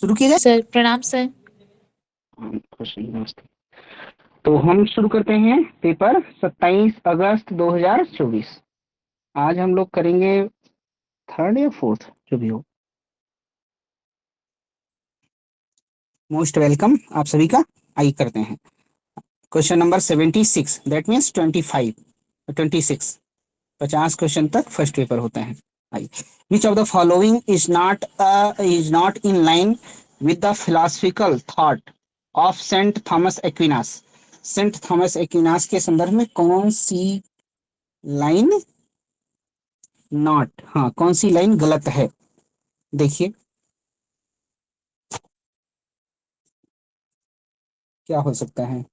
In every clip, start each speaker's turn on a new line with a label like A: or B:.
A: शुरू किया जाए।
B: सर प्रणाम सर।
A: नमस्ते। तो हम शुरू करते हैं पेपर 27 अगस्त 2024। आज हम लोग करेंगे थर्ड या फोर्थ जो भी हो। मोस्ट वेलकम आप सभी का। आइए करते हैं question number 76, that means 25 26 50 question तक फर्स्ट पेपर होता है। आइए, which of the following is not in line with the philosophical thought of Saint Thomas Aquinas. Saint Thomas Aquinas के संदर्भ में कौन सी लाइन नॉट, हाँ कौन सी लाइन गलत है। देखिए क्या हो सकता है।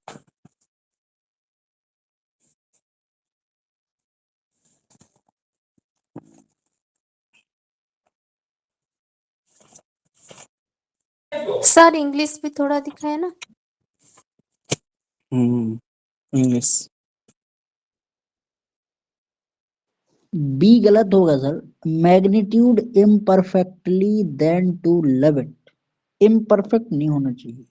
B: सर इंग्लिश भी थोड़ा दिखाए ना।
A: इंग्लिश
C: बी गलत होगा sir. Magnitude imperfectly than to love it. Imperfect नहीं होना चाहिए।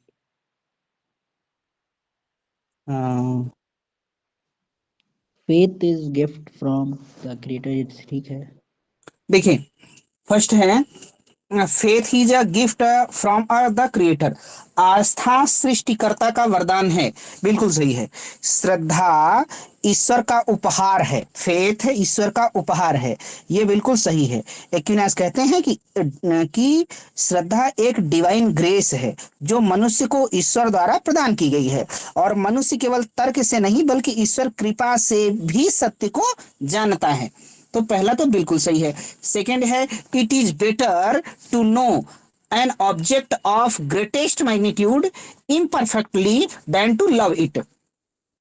C: Faith is gift from the creator, ठीक है।
A: देखिए, फर्स्ट है faith is a gift from the creator. आस्था सृष्टिकर्ता का वरदान है, बिल्कुल सही है। श्रद्धा ईश्वर का उपहार है, फेथ ईश्वर का उपहार है, ये बिल्कुल सही है। एक्विनास कहते हैं कि श्रद्धा एक डिवाइन ग्रेस है जो मनुष्य को ईश्वर द्वारा प्रदान की गई है, और मनुष्य केवल तर्क से नहीं बल्कि ईश्वर कृपा से भी सत्य को जानता है। तो पहला तो बिल्कुल सही है। सेकंड है, it is better to know an object of greatest magnitude imperfectly than to love it.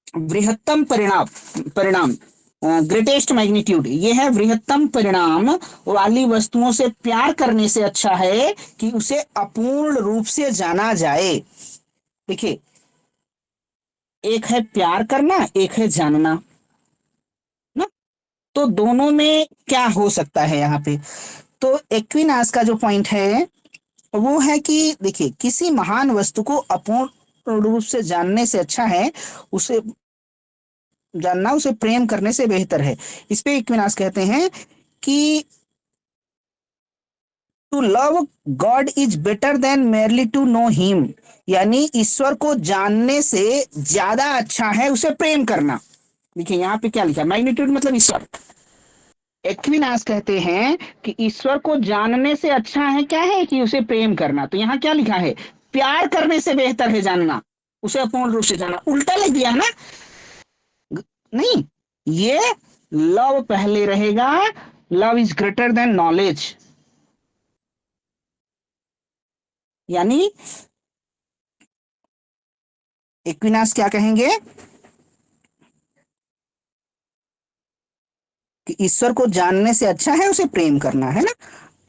A: बृहत्तम परिणाम परिणाम ग्रेटेस्ट मैग्नीट्यूड, ये है बृहत्तम परिणाम वाली वस्तुओं से प्यार करने से अच्छा है कि उसे अपूर्ण रूप से जाना जाए। देखिए, एक है प्यार करना, एक है जानना ना। तो दोनों में क्या हो सकता है यहाँ पे। तो एक्विनास का जो पॉइंट है वो है कि देखिए, किसी महान वस्तु को अपूर्ण रूप से जानने से अच्छा है उसे जानना, उसे प्रेम करने से बेहतर है। इस पे इक्विनास कहते हैं कि to love God is better than merely to know him, यानी ईश्वर को जानने से ज्यादा अच्छा है उसे प्रेम करना। देखिए यहाँ पे क्या लिखा है, मैग्नीट्यूड मतलब ईश्वर। एक्विनास कहते हैं कि ईश्वर को जानने से अच्छा है क्या है कि उसे प्रेम करना। तो यहाँ क्या लिखा है, प्यार करने से बेहतर है जानना, उसे अपूर्ण रूप से जानना। उल्टा लिख दिया है ना। नहीं, ये लव पहले रहेगा। Love is greater than knowledge, यानी एक्विनास क्या कहेंगे कि ईश्वर को जानने से अच्छा है उसे प्रेम करना, है ना।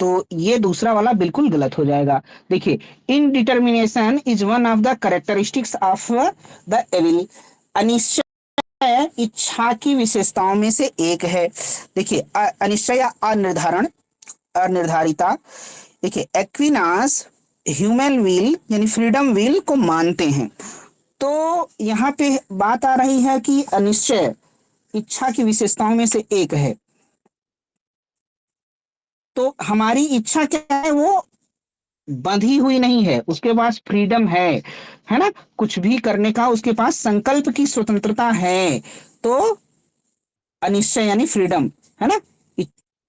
A: तो ये दूसरा वाला बिल्कुल गलत हो जाएगा। देखिए, indetermination is one of the characteristics of the evil. अनिश्चय इच्छा की विशेषताओं में से एक है। देखिए, अनिश्चय या अनिर्धारण, अनिर्धारिता। देखिए, एक्विनास ह्यूमन विल यानी फ्रीडम विल को मानते हैं। तो यहाँ पे बात आ रही है कि अनिश्चय इच्छा की विशेषताओं में से एक है। तो हमारी इच्छा क्या है, वो बंधी हुई नहीं है, उसके पास फ्रीडम है ना, कुछ भी करने का उसके पास संकल्प की स्वतंत्रता है। तो अनिश्चय यानी फ्रीडम, है ना।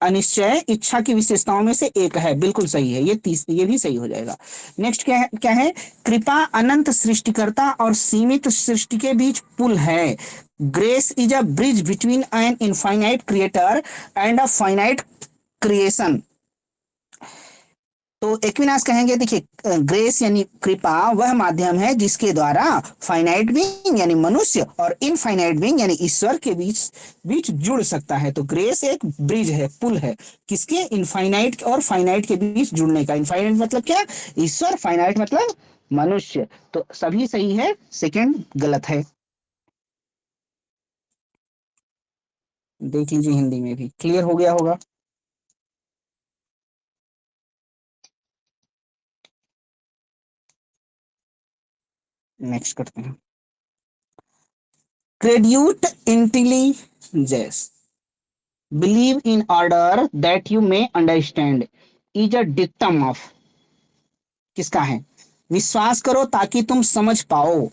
A: अनिश्चय इच्छा की विशेषताओं में से एक है, बिल्कुल सही है। ये भी सही हो जाएगा। नेक्स्ट क्या है, कृपा अनंत सृष्टिकर्ता और सीमित सृष्टि के बीच पुल है। Grace is a bridge between an infinite creator and a finite creation. तो एक्विनास कहेंगे, देखिए ग्रेस यानी कृपा वह माध्यम है जिसके द्वारा फाइनाइट बीइंग यानी मनुष्य और इनफाइनाइट बीइंग यानी ईश्वर के बीच बीच जुड़ सकता है। तो ग्रेस एक ब्रिज है, पुल है, किसके, इनफाइनाइट और फाइनाइट के बीच जुड़ने का। इनफाइनाइट मतलब क्या, ईश्वर, फाइनाइट मतलब मनुष्य। तो सभी सही है, सेकंड गलत है। देख लीजिए, हिंदी में भी क्लियर हो गया होगा। नेक्स्ट करते हैं। क्रेड्यूट इंटेलिजेंस, believe in order that you may understand, is a dictum of, किसका है? विश्वास करो ताकि तुम समझ पाओ।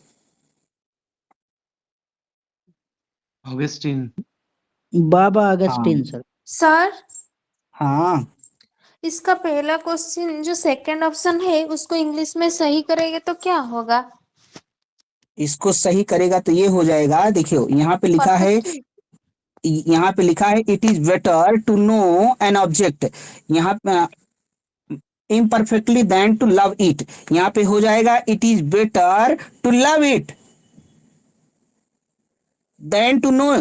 D: ऑगस्टीन।
C: बाबा
A: हाँ
C: अगस्टिन सर।
B: सर
A: हाँ,
B: इसका पहला क्वेश्चन जो सेकंड ऑप्शन है उसको इंग्लिश में सही करेंगे तो क्या होगा?
A: इसको सही करेगा तो ये हो जाएगा, देखियो यहाँ पे लिखा है,
B: परफेक्टली।
A: यहाँ पे लिखा है it is better to know an object, यहाँ imperfectly than to love it, यहाँ पे हो जाएगा it is better to love it than to know.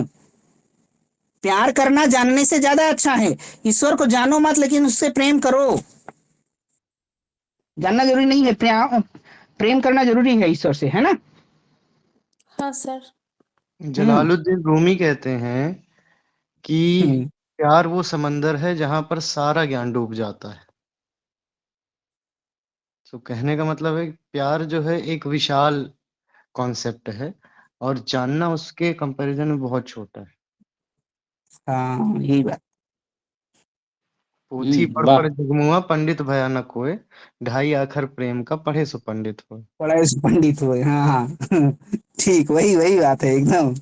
A: प्यार करना जानने से ज्यादा अच्छा है। ईश्वर को जानो मत, लेकिन उससे प्रेम करो। जानना जरूरी नहीं है, प्रेम करना जरूरी है ईश्वर से, है ना?
B: हाँ सर।
A: हम्म
D: जलालुद्दीन रूमी कहते हैं कि
A: हम्म,
D: प्यार वो समंदर है जहां पर सारा ज्ञान डूब जाता है। तो कहने का मतलब है कि प्यार जो है एक विशाल कॉन्सेप्ट है और जानना उसके कंपैरिजन में बहुत छोटा है।
A: हाँ यही बात।
D: पोथी
A: वाह,
D: पढ़ जगमुआ पंडित भया न कोय, ढाई आखर प्रेम का पढ़े सो पंडित होय।
A: बड़ा इस पंडित हुए, हाँ हाँ ठीक, वही वही बात है एकदम।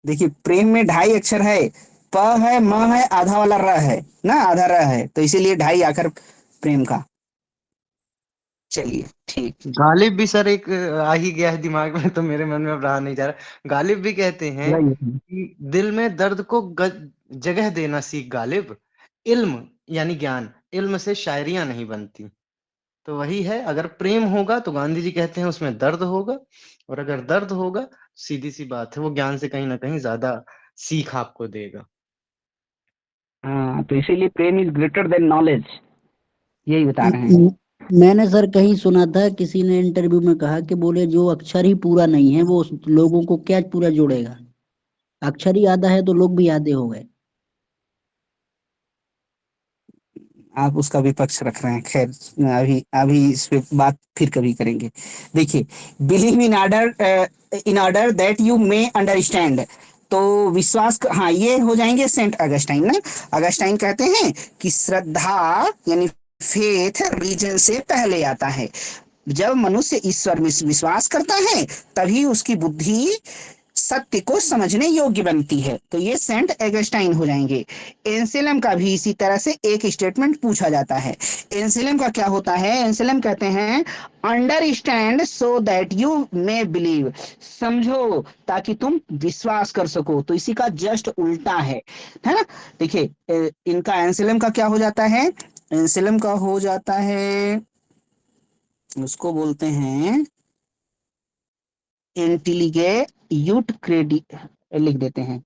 A: देखिए प्रेम में ढाई अक्षर है, प है, म है, आधा वाला र है ना, आधा र है, तो इसीलिए ढाई आखर प्रेम का। चलिए ठीक।
D: गालिब भी सर एक आ ही गया है दिमाग में, तो मेरे मन में अब रहा नहीं जा रहा। गालिब भी कहते हैं
A: बताइए।
D: कि दिल में दर्द को जगह देना सीख गालिब, इल्म यानी ज्ञान, इल्म से शायरियां नहीं बनती। तो वही है, अगर प्रेम होगा तो गांधी जी कहते हैं उसमें दर्द होगा, और अगर दर्द होगा सीधी सी बात है वो ज्ञान से कहीं ना कहीं ज्यादा सीख आपको देगा।
A: हाँ, तो इसीलिए प्रेम इज ग्रेटर देन नॉलेज, यही बता
C: म-
A: रहे हैं।
C: मैंने सर कहीं सुना था, किसी ने इंटरव्यू में कहा कि बोले जो अक्षर ही पूरा नहीं है वो उस लोगों को क्या पूरा जोड़ेगा। अक्षर ही आधा है तो लोग भी आधे हो गए।
A: आप उसका विपक्ष रख रहे हैं, खैर अभी अभी इस पे बात फिर कभी करेंगे। देखिए, believe in order that you may understand, तो विश्वास हाँ, ये हो जाएंगे सेंट अगस्टाइन ना। अगस्टाइन कहते हैं कि श्रद्धा यानी फेथ रीजन से पहले आता है। जब मनुष्य ईश्वर में विश्वास करता है, तभी उसकी बुद्धि सत्य को समझने योग्य बनती है। तो ये सेंट एगस्टाइन हो जाएंगे। एंसेलम का भी इसी तरह से एक स्टेटमेंट पूछा जाता है। एंसेलम का क्या होता है? एंसेलम कहते हैं understand so that you may believe, समझो ताकि तुम विश्वास कर सको। तो इसी का जस्ट उल्टा है ना? देखिए, इनका एंसेलम का क्या हो जाता है? एंसेलम का हो जाता है, उसको बोलते हैं इंटेलिगेयूट क्रेडिट, लिख देते हैं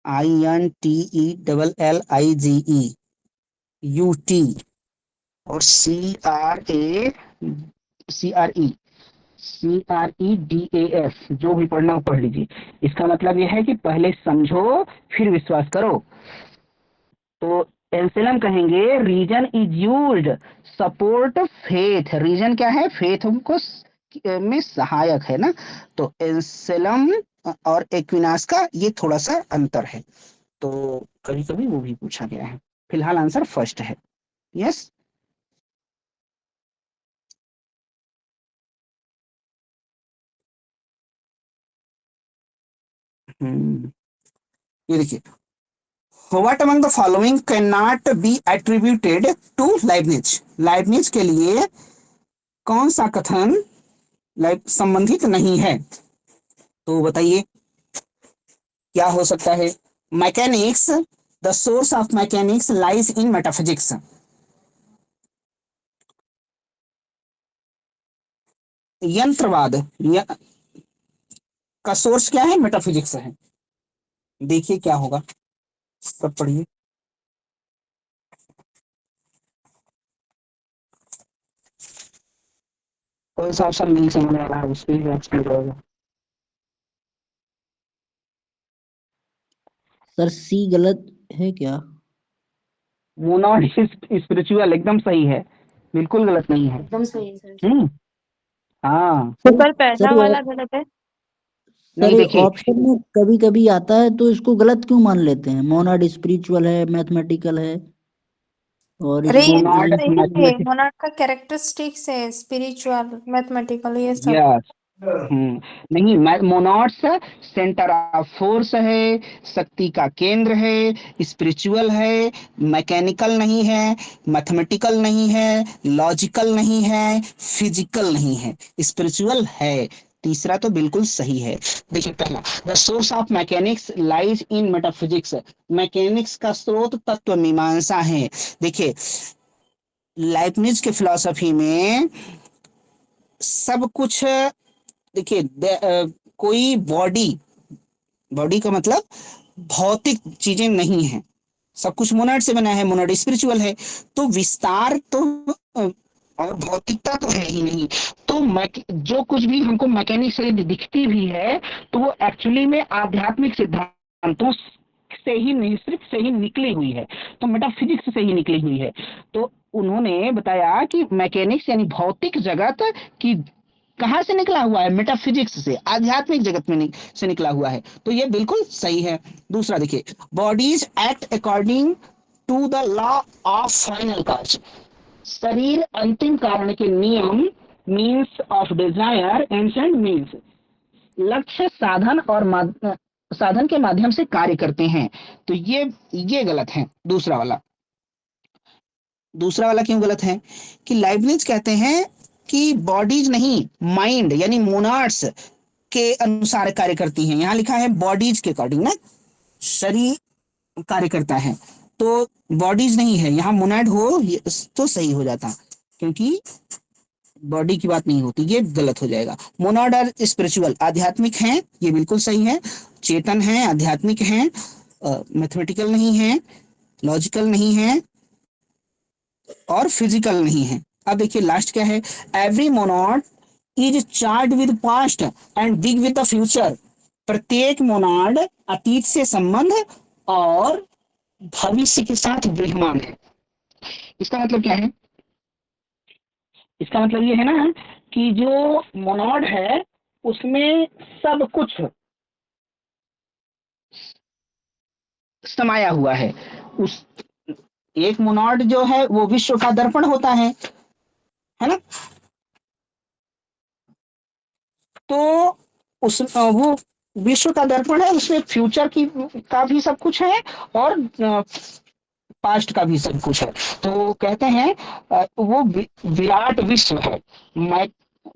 A: INTELLIGE UT, और CREDAS, जो भी पढ़ना हो पढ़ लीजिए। इसका मतलब यह है कि पहले समझो फिर विश्वास करो। तो एंसेलम कहेंगे reason is used support faith. Reason क्या है? फेथ को में सहायक है ना। तो एंसेलम और एक्विनास का ये थोड़ा सा अंतर है, तो कभी कभी वो भी पूछा गया है। फिलहाल आंसर फर्स्ट है। यस। ये देखिए, what among the following can not be attributed to Leibniz. Leibniz के लिए कौन सा कथन लाइक संबंधित नहीं है? तो बताइए क्या हो सकता है? Mechanics, the source of mechanics lies in metaphysics. यंत्रवाद का सोर्स क्या है? मेटाफिजिक्स है। देखिए क्या होगा, सब पढ़िए। कौन सा ऑप्शन नहीं समझ आ रहा है उस पर एक्सप्लेन करोगे?
C: सर सी गलत है क्या?
A: वो नॉट स्पिरिचुअल एकदम सही है। बिल्कुल गलत नहीं है।
B: एकदम सही है सर।
A: हम्म। हाँ।
B: तो सर पहला
C: सर
B: वाला गलत है।
A: नहीं
C: सर
A: देखिए,
C: ऑप्शन में कभी कभी आता है तो इसको गलत क्यों मान लेते हैं? मोनाड स्पिरिचुअल है, मैथमेटिकल है, और
B: अरे
C: इसको
B: ये तो
A: मोनाड
B: सही है,
A: मैथमेटिक्स,
B: मोनार्क का कैरेक्टरिस्टिक्स है, स्पिरिचुअल मैथमेटिकल ये सब।
A: यस। नहीं, मोनॉट्स सेंटर ऑफ फोर्स है, शक्ति का केंद्र है, स्पिरिचुअल है, मैकेनिकल नहीं है, मैथमेटिकल नहीं है, लॉजिकल नहीं है, फिजिकल नहीं है, स्पिरिचुअल है। तीसरा तो बिल्कुल सही है। देखिए पहला, the source of mechanics lies in metaphysics, mechanics का स्रोत तत्व मीमांसा है। देखिए, लाइबनिज के फिलॉसफी में सब कुछ, देखिए कोई बॉडी, बॉडी का मतलब भौतिक चीजें नहीं है, सब कुछ मोनाड से बना है, मोनाड स्पिरिचुअल है, तो विस्तार तो और भौतिकता तो है ही नहीं। तो जो कुछ भी हमको मैकेनिक्स से दिखती भी है, तो वो एक्चुअली में आध्यात्मिक सिद्धांतों से ही नहीं, सिर्फ से ही निकली हुई है, तो मेटाफिजिक्स से ही निकली हुई है। तो उन्होंने बताया कि मैकेनिक्स यानी भौतिक जगत की कहाँ से निकला हुआ है, मेटाफिजिक्स से, आध्यात्मिक जगत में से निकला हुआ है, तो ये बिल्कुल सही है। दूसरा देखिए, bodies act according to the law of final cause, शरीर अंतिम कारण के नियम, means of desire and means, लक्ष्य साधन और साधन के माध्यम से कार्य करते हैं। तो ये गलत है दूसरा वाला। दूसरा वाला क्यों गलत है कि लाइबनिज कहते हैं कि बॉडीज नहीं, माइंड यानी मोनार्ड्स के अनुसार कार्य करती हैं। यहाँ लिखा है बॉडीज के अकॉर्डिंग ना, शरीर कार्य करता है, तो बॉडीज नहीं है, यहाँ मोनाड हो तो सही हो जाता, क्योंकि बॉडी की बात नहीं होती, ये गलत हो जाएगा। मोनाड और स्पिरिचुअल आध्यात्मिक हैं, ये बिल्कुल सही है, चेतन है, आध्यात्मिक हैं, मैथमेटिकल नहीं है, लॉजिकल नहीं है, और फिजिकल नहीं है। अब देखिए लास्ट क्या है, every monad is charged with past and big with the future, प्रत्येक मोनाड अतीत से संबंध और भविष्य के साथ विद्यमान है। इसका मतलब क्या है, इसका मतलब ये है ना कि जो मोनॉड है उसमें सब कुछ समाया हुआ है। उस एक मोनॉड जो है वो विश्व का दर्पण होता है ना, तो उस वो विश्व का दर्पण है, उसमें फ्यूचर की का भी सब कुछ है, और पास्ट का भी सब कुछ है। तो कहते हैं वो विराट विश्व है,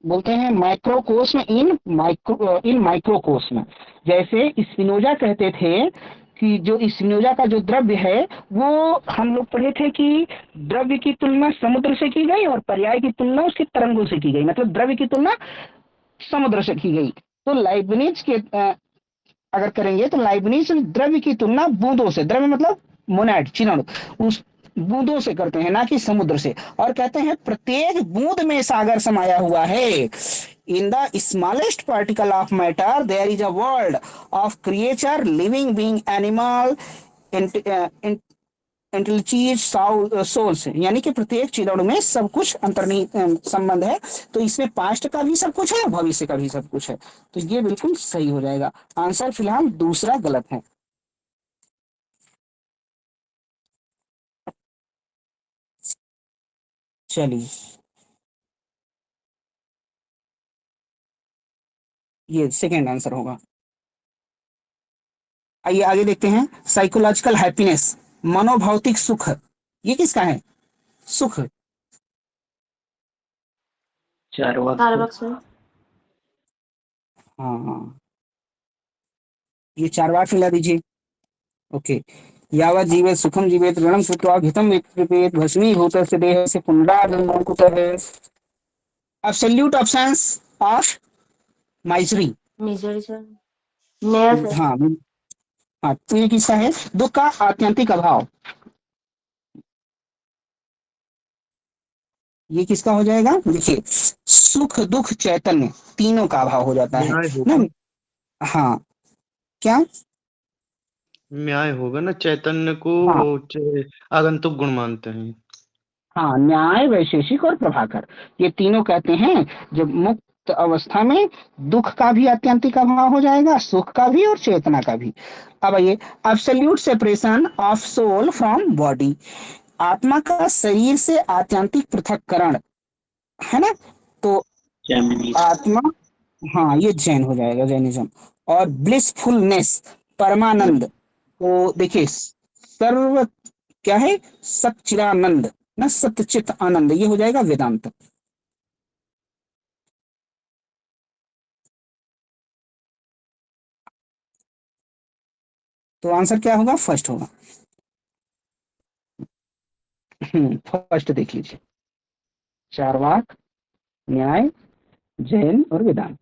A: बोलते हैं माइक्रोकोस्म इन माइक्रोकोस्म। जैसे स्पिनोजा कहते थे कि जो स्पिनोजा का जो द्रव्य है, वो हम लोग पढ़े थे कि द्रव्य की तुलना समुद्र से की गई और पर्याय की तुलना उसके तरंगों से की गई, मतलब द्रव्य की तुलना समुद्र से की गई। तो लाइबनिज के अगर करेंगे तो लाइबनिज द्रव्य की तुलना बूंदों से, द्रव्य मतलब मोनाड चिन्ह, उस बूंदों से करते हैं, ना कि समुद्र से, और कहते हैं प्रत्येक बूंद में सागर समाया हुआ है। In the smallest particle of matter there is a world of creature, living being, animal, intelligent souls, यानी कि प्रत्येक चिदड़ में सब कुछ अंतर्निहित संबंध है। तो इसमें पास्ट का भी सब कुछ है, भविष्य का भी सब कुछ है, तो ये बिल्कुल सही हो जाएगा। आंसर फिलहाल दूसरा गलत है। चलिए, ये सेकेंड आंसर होगा। आइए आगे देखते हैं, साइकोलॉजिकल हैप्पीनेस, मनोभौतिक सुख, ये किसका है, सुख।
B: स्टारबक्स में।
A: हाँ हाँ, ये 4 बार फैला दीजिए। ओके, यावत् जीवेत सुखम जीवेत ऋणम कृत्वा घृतम विप्रेत भस्मीभूतस्य देहस्य पुनरागमनं कुतः। Absolute options of misery.
B: Misery sir. नया सर।
A: हाँ हाँ, तो ये किसका है, दुख का आत्यंतिक अभाव, ये किसका हो जाएगा, देखिए सुख दुख चैतन्य तीनों का अभाव हो जाता है
D: न्याय
A: ना।
D: होगा।
A: हाँ, क्या,
D: न्याय होगा ना, चैतन्य को
A: हाँ
D: वो आगंतुक गुण मानते हैं।
A: हाँ, न्याय, वैशेषिक और प्रभाकर, ये तीनों कहते हैं जब मुक्त अवस्था में दुख का भी आत्यंतिक अभाव हो जाएगा, सुख का भी और चेतना का भी। अब आइए, absolute separation of soul from body, आत्मा का शरीर से आत्यंतिक पृथक्करण, है ना। तो आत्मा, हाँ ये जैन हो जाएगा, जैनिज्म। और ब्लिसफुलनेस, परमानंद, तो देखिए सर्व क्या है, सच्चिदानंद ना, सत्यचित आनंद, ये हो जाएगा वेदांत। तो आंसर क्या होगा, फर्स्ट होगा। फर्स्ट देख लीजिए, चारवाक, न्याय, जैन और वेदांत।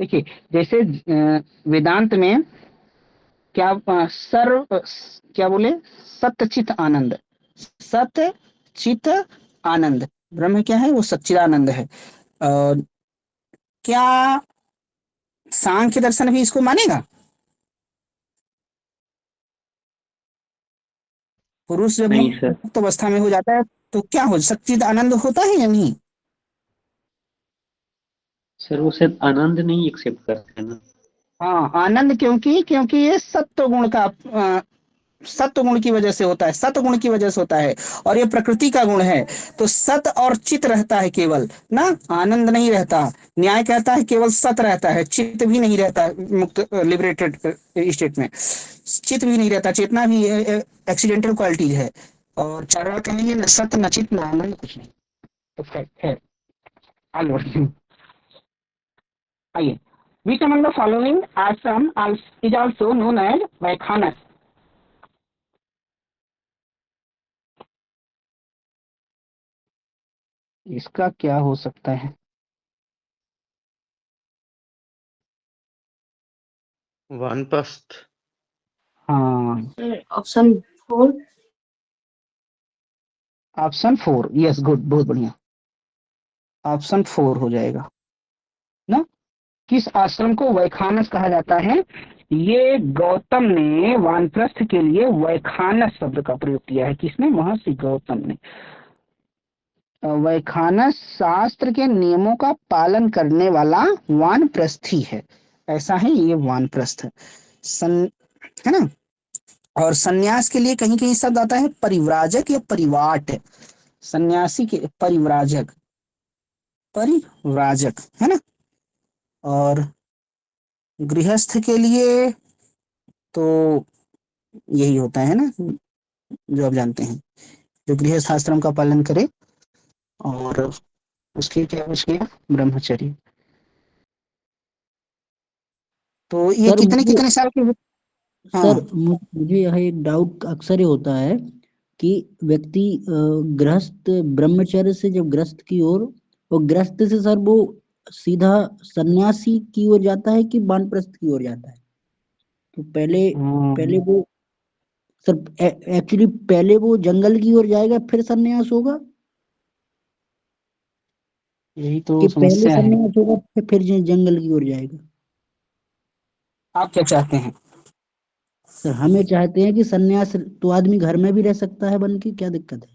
A: देखिए जैसे वेदांत में क्या सर्व क्या बोले, सत्यचित आनंद, सत्य चित आनंद, ब्रह्म क्या है, वो सच्चिदानंद है। और क्या सांख्य दर्शन भी इसको मानेगा, पुरुष जब
E: नहीं सर,
A: मुक्त अवस्था में हो जाता है तो क्या हो, सच्चिद आनंद होता है या नहीं।
E: सर वो शायद आनंद नहीं एक्सेप्ट करते हैं ना।
A: हाँ आनंद, क्योंकि क्योंकि ये सत्व गुण का सत्व गुण की वजह से होता है, सत्व गुण की वजह से होता है, और ये प्रकृति का गुण है। तो सत और चित रहता है केवल ना, आनंद नहीं रहता। न्याय कहता है केवल सत रहता है, चित भी नहीं रहता मुक्त लिबरेटेड स्टेट में, चित भी नहीं रहता, चेतना भी एक्सीडेंटल क्वालिटीज है। और चारवाक कहेंगे न सत न चित न आनंद, कुछ नहीं। तो फैक्ट है। आगे बढ़ते हैं। आइए, which among the following ashram is also known as Vaikhanas? इसका क्या हो सकता है,
D: वानप्रस्थ।
A: हाँ
B: ऑप्शन 4।
A: ऑप्शन 4, यस गुड, बहुत बढ़िया, ऑप्शन 4 हो जाएगा ना। किस आश्रम को वैखानस कहा जाता है, ये गौतम ने वानप्रस्थ के लिए वैखानस शब्द का प्रयोग किया है। किसने, महर्षि गौतम ने। वैखानस शास्त्र के नियमों का पालन करने वाला वानप्रस्थी है, ऐसा है ये वानप्रस्थ है ना। और सन्यास के लिए कहीं कहीं शब्द आता है परिव्राजक या परिवाट, सन्यासी के परिव्राजक, परिव्राजक है ना। और गृहस्थ के लिए तो यही होता है ना, जो आप जानते हैं, जो गृहस्थ आश्रम का पालन करे, और उसके क्या बच गया, ब्रह्मचर्य। तो ये
C: सर
A: कितने
C: मुझे
A: कितने साल के,
C: सर
A: हाँ
C: मुझे यह एक डाउट अक्सर ही होता है कि व्यक्ति गृहस्थ ब्रह्मचर्य से जब ग्रस्त की ओर, और ग्रस्त से सर वो सीधा सन्यासी की ओर जाता है कि वानप्रस्थ की ओर जाता है। तो पहले वो सर एक्चुअली पहले वो जंगल की ओर जाएगा फिर सन्यास होगा,
A: यही तो
C: कि पहले
A: समस्या है।
C: सन्यास होगा फिर जंगल की ओर जाएगा।
A: आप क्या चाहते हैं।
C: सर हमें चाहते हैं कि सन्यास तो आदमी घर में भी रह सकता है बन के, क्या दिक्कत है।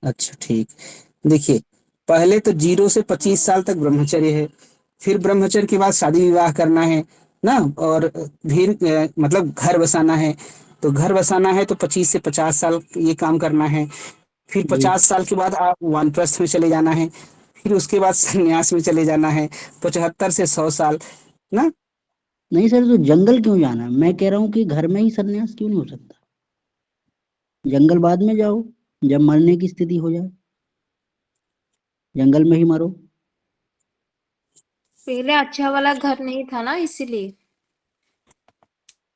A: अच्छा ठीक, देखिए पहले तो 0 से 25 साल तक ब्रह्मचर्य है, फिर ब्रह्मचर्य के बाद शादी विवाह करना है ना, और फिर मतलब घर बसाना है। तो घर बसाना है तो 25 से 50 साल ये काम करना है, फिर 50 साल के बाद आप वानप्रस्थ में चले जाना है, फिर उसके बाद संन्यास में चले जाना है, 75 से 100 साल ना।
C: नहीं सर, तो जंगल क्यों जाना है, मैं कह रहा हूँ कि घर में ही सन्यास क्यों नहीं हो सकता, जंगल बाद में जाओ जब मरने की स्थिति हो जाए, जंगल में ही मरो।
B: पहले अच्छा वाला घर नहीं था ना, इसीलिए।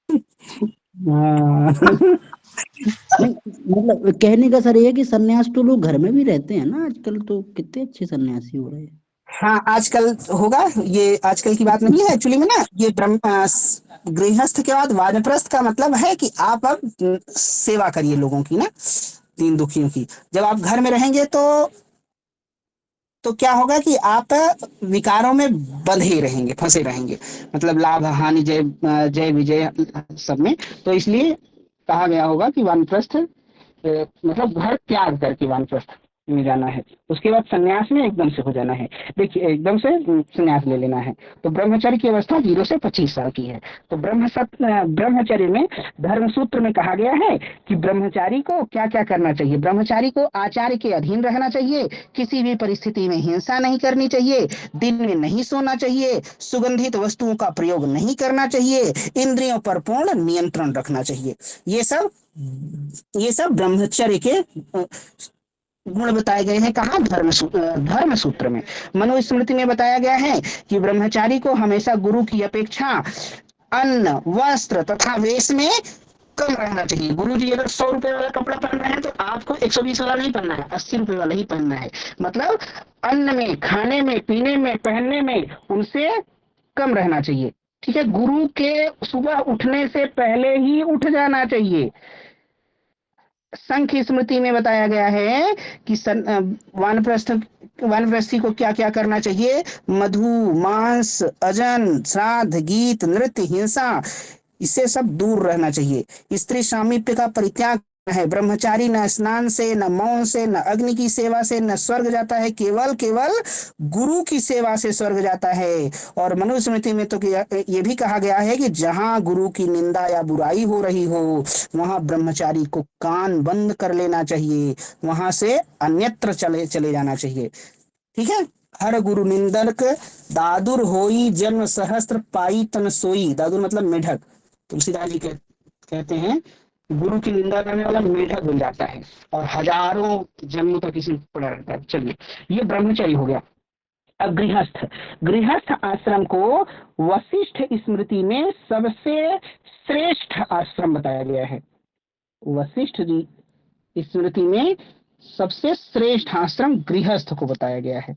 A: हाँ।
C: नहीं मतलब कहने का सर ये है कि सन्यास तो लोग घर में भी रहते हैं ना आजकल, तो कितने अच्छे सन्यासी हो रहे हैं।
A: हाँ आजकल होगा, ये आजकल की बात नहीं है एक्चुअली में ना, ये गृहस्थ के बाद वानप्रस्थ का मतलब है कि आप अब सेवा करिए लोगों की ना, दीन दुखियों की। जब आप घर में रहेंगे तो क्या होगा कि आप विकारों में बंधे रहेंगे, फंसे रहेंगे, मतलब लाभ हानि जय जय विजय सब में। तो इसलिए कहा गया होगा कि वानप्रस्थ मतलब घर त्याग करके वानप्रस्थ में जाना है। उसके बाद संन्यास में एकदम से हो जाना है। देखिए एकदम से संन्यास ले लेना है। तो ब्रह्मचर्य की अवस्था 0 से 25 साल की है। तो ब्रह्मचर्य में धर्म सूत्र में कहा गया है कि ब्रह्मचारी को क्या क्या करना चाहिए। ब्रह्मचारी को आचार्य के अधीन रहना चाहिए, किसी भी परिस्थिति में हिंसा नहीं करनी चाहिए, दिन में नहीं सोना चाहिए, सुगंधित वस्तुओं का प्रयोग नहीं करना चाहिए, इंद्रियों पर पूर्ण नियंत्रण रखना चाहिए। ये सब ब्रह्मचर्य के गुण बताए गए हैं। कहा? धर्म सूत्र में। मनुस्मृति में बताया गया है कि ब्रह्मचारी को हमेशा गुरु की अपेक्षा अन्न, वस्त्र तथा वेश में कम रहना चाहिए। गुरु जी अगर 100 रुपए वाला कपड़ा पहन रहे हैं तो आपको 120 वाला नहीं पहनना है, 80 रुपए वाला ही पहनना है। मतलब अन्न में, खाने में, पीने में, पहनने में उनसे कम रहना चाहिए। ठीक है। गुरु के सुबह उठने से पहले ही उठ जाना चाहिए। संख्य स्मृति में बताया गया है कि वानप्रस्थी को क्या क्या करना चाहिए। मधु, मांस, अजन, श्राद्ध, गीत, नृत्य, हिंसा, इससे सब दूर रहना चाहिए। स्त्री सामीप्य का परित्याग है। ब्रह्मचारी न स्नान से, न मौन से, न अग्नि की सेवा से, न स्वर्ग जाता है, केवल गुरु की सेवा से स्वर्ग जाता है। और मनुस्मृति में तो ये भी कहा गया है कि जहां गुरु की निंदा या बुराई हो रही हो वहां ब्रह्मचारी को कान बंद कर लेना चाहिए, वहां से अन्यत्र चले जाना चाहिए। ठीक है। हर गुरु निंदक दादुर होई जन्म सहस्त्र पाई तन सोई। दादुर मतलब मेढक। तुलसीदास जी कहते हैं गुरु की निंदा करने वाला मेढक बन जाता है और हजारों जन्म तक इसी पड़ा रहता है। चलिए, ये ब्रह्मचर्य हो गया। अब गृहस्थ आश्रम को वशिष्ठ स्मृति में सबसे श्रेष्ठ आश्रम बताया गया है। वशिष्ठ जी स्मृति में सबसे श्रेष्ठ आश्रम गृहस्थ को बताया गया है।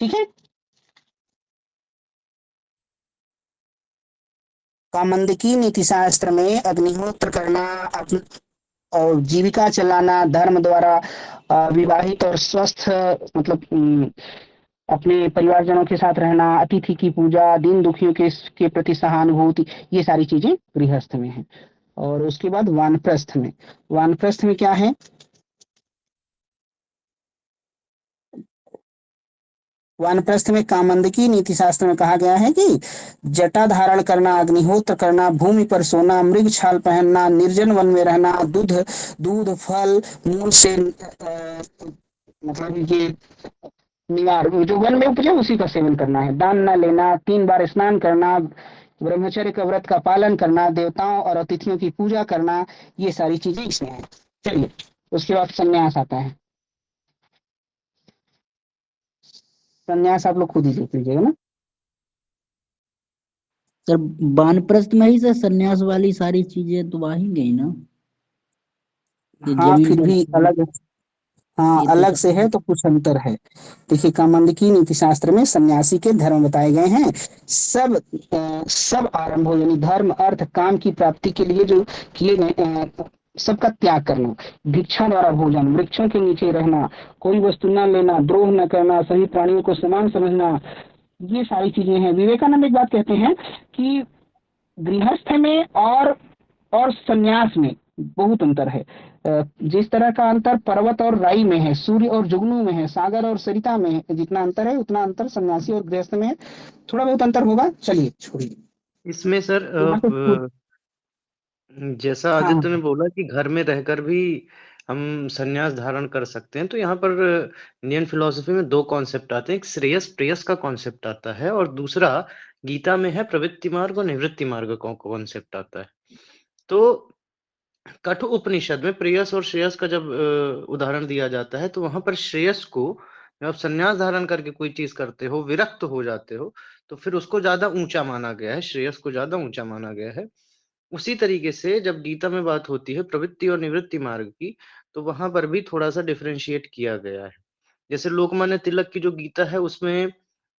A: ठीक है। कामंदकी नीति शास्त्र में अग्निहोत्र करना और जीविका चलाना, धर्म द्वारा विवाहित और स्वस्थ मतलब अपने परिवारजनों के साथ रहना, अतिथि की पूजा, दीन दुखियों के प्रति सहानुभूति, ये सारी चीजें गृहस्थ में है। और उसके बाद वानप्रस्थ में क्या है। वानप्रस्थ में कामंदकी नीति शास्त्र में कहा गया है कि जटा धारण करना, अग्निहोत्र करना, भूमि पर सोना, मृग छाल पहनना, निर्जन वन में रहना, दूध फल मूल से मतलब ये निवार जो वन में उपजे उसी का सेवन करना है, दान न लेना, 3 बार स्नान करना, ब्रह्मचर्य का व्रत का पालन करना, देवताओं और अतिथियों की पूजा करना, ये सारी चीजें इसमें है। चलिए, उसके बाद संन्यास आता है। संन्यास आप लोग खुद ही देख लीजिएगा ना।
C: सर वानप्रस्थ में ही सर संन्यास वाली सारी चीजें तो आ ही गई ना।
A: हाँ, फिर
C: पर
A: भी अलग, हाँ
C: ये तो
A: अलग से है तो कुछ अंतर है। देखिए, कामंदकी नीति शास्त्र में सन्यासी के धर्म बताए गए हैं। सब आरंभ हो यानी धर्म, अर्थ, काम की प्राप्ति के लिए जो किए गए सबका त्याग करना, भिक्षा द्वारा भोजन, वृक्षों के नीचे रहना, कोई वस्तु न लेना, द्रोह न करना, सभी प्राणियों को समान समझना, ये सारी चीजें हैं। विवेकानंद एक बात कहते हैं कि गृहस्थ में और सन्यास में बहुत अंतर है। जिस तरह का अंतर पर्वत और राई में है, सूर्य और जुगनू में है, सागर और सरिता में है, जितना अंतर है उतना अंतर सन्यासी और गृहस्थ में है। थोड़ा बहुत अंतर होगा। चलिए छोड़िए
D: इसमें सर
A: यहाँ पे।
D: जैसा
A: हाँ
D: आदित्य ने बोला कि घर में रहकर भी हम संन्यास धारण कर सकते हैं, तो यहाँ पर इंडियन फिलॉसफी में 2 कॉन्सेप्ट आते हैं। एक श्रेयस प्रेयस का कॉन्सेप्ट आता है और दूसरा गीता में है प्रवृत्ति मार्ग और निवृत्ति मार्ग का कॉन्सेप्ट आता है। तो कठ उपनिषद में प्रेयस और श्रेयस का जब उदाहरण दिया जाता है तो वहां पर श्रेयस को जब आप संन्यास धारण करके कोई चीज करते हो, विरक्त हो जाते हो, तो फिर उसको ज्यादा ऊंचा माना गया है, श्रेयस को ज्यादा ऊंचा माना गया है। उसी तरीके से जब गीता में बात होती है प्रवृत्ति और निवृत्ति मार्ग की, तो वहां पर भी थोड़ा सा डिफरेंशिएट किया गया है। जैसे लोकमान्य तिलक की जो गीता है उसमें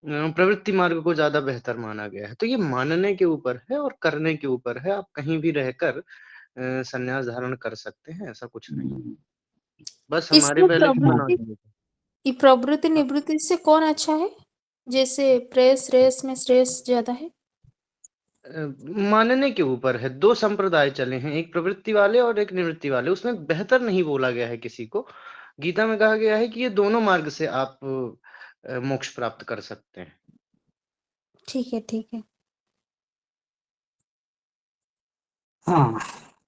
D: प्रवृत्ति मार्ग को ज्यादा बेहतर माना गया है। तो ये मानने के ऊपर है और करने के ऊपर है। आप कहीं भी रहकर संन्यास धारण कर सकते हैं, ऐसा कुछ नहीं है। बस हमारे
B: इसमें
D: पहले की
B: प्रवृत्ति निवृत्ति से कौन अच्छा है? जैसे प्रेस रेस में श्रेयस ज्यादा है।
D: मानने के ऊपर है। दो संप्रदाय चले हैं, एक प्रवृत्ति वाले और एक निवृत्ति वाले। उसमें बेहतर नहीं बोला गया है किसी को। गीता में कहा गया है कि ये दोनों मार्ग से आप मोक्ष प्राप्त कर सकते हैं।
B: ठीक है, ठीक है।
A: हाँ,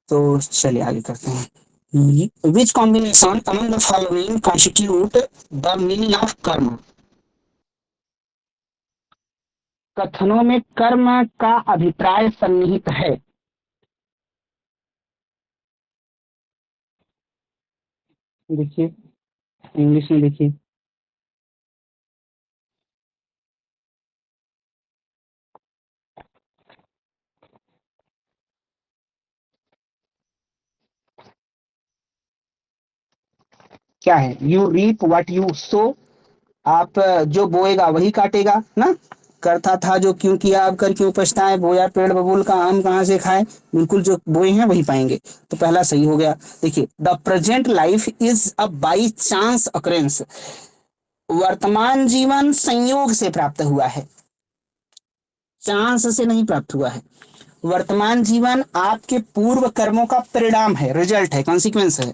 A: तो चलिए आगे करते हैं। Which combination among the following constitute the meaning of कर्म। कथनों में कर्म का अभिप्राय सन्निहित है। देखिए, इंग्लिश में देखिए। क्या है? You reap what you sow. आप जो बोएगा वही काटेगा ना। करता था जो क्यों किया अब कर क्यों पछताए, बोया पेड़ बबूल का आम कहाँ से खाए। बिल्कुल जो बोए हैं वही पाएंगे। तो पहला सही हो गया। देखिए, the present life is a by chance occurrence. वर्तमान जीवन संयोग से प्राप्त हुआ है, चांस से नहीं प्राप्त हुआ है। वर्तमान जीवन आपके पूर्व कर्मों का परिणाम है, रिजल्ट है, कॉन्सिक्वेंस है।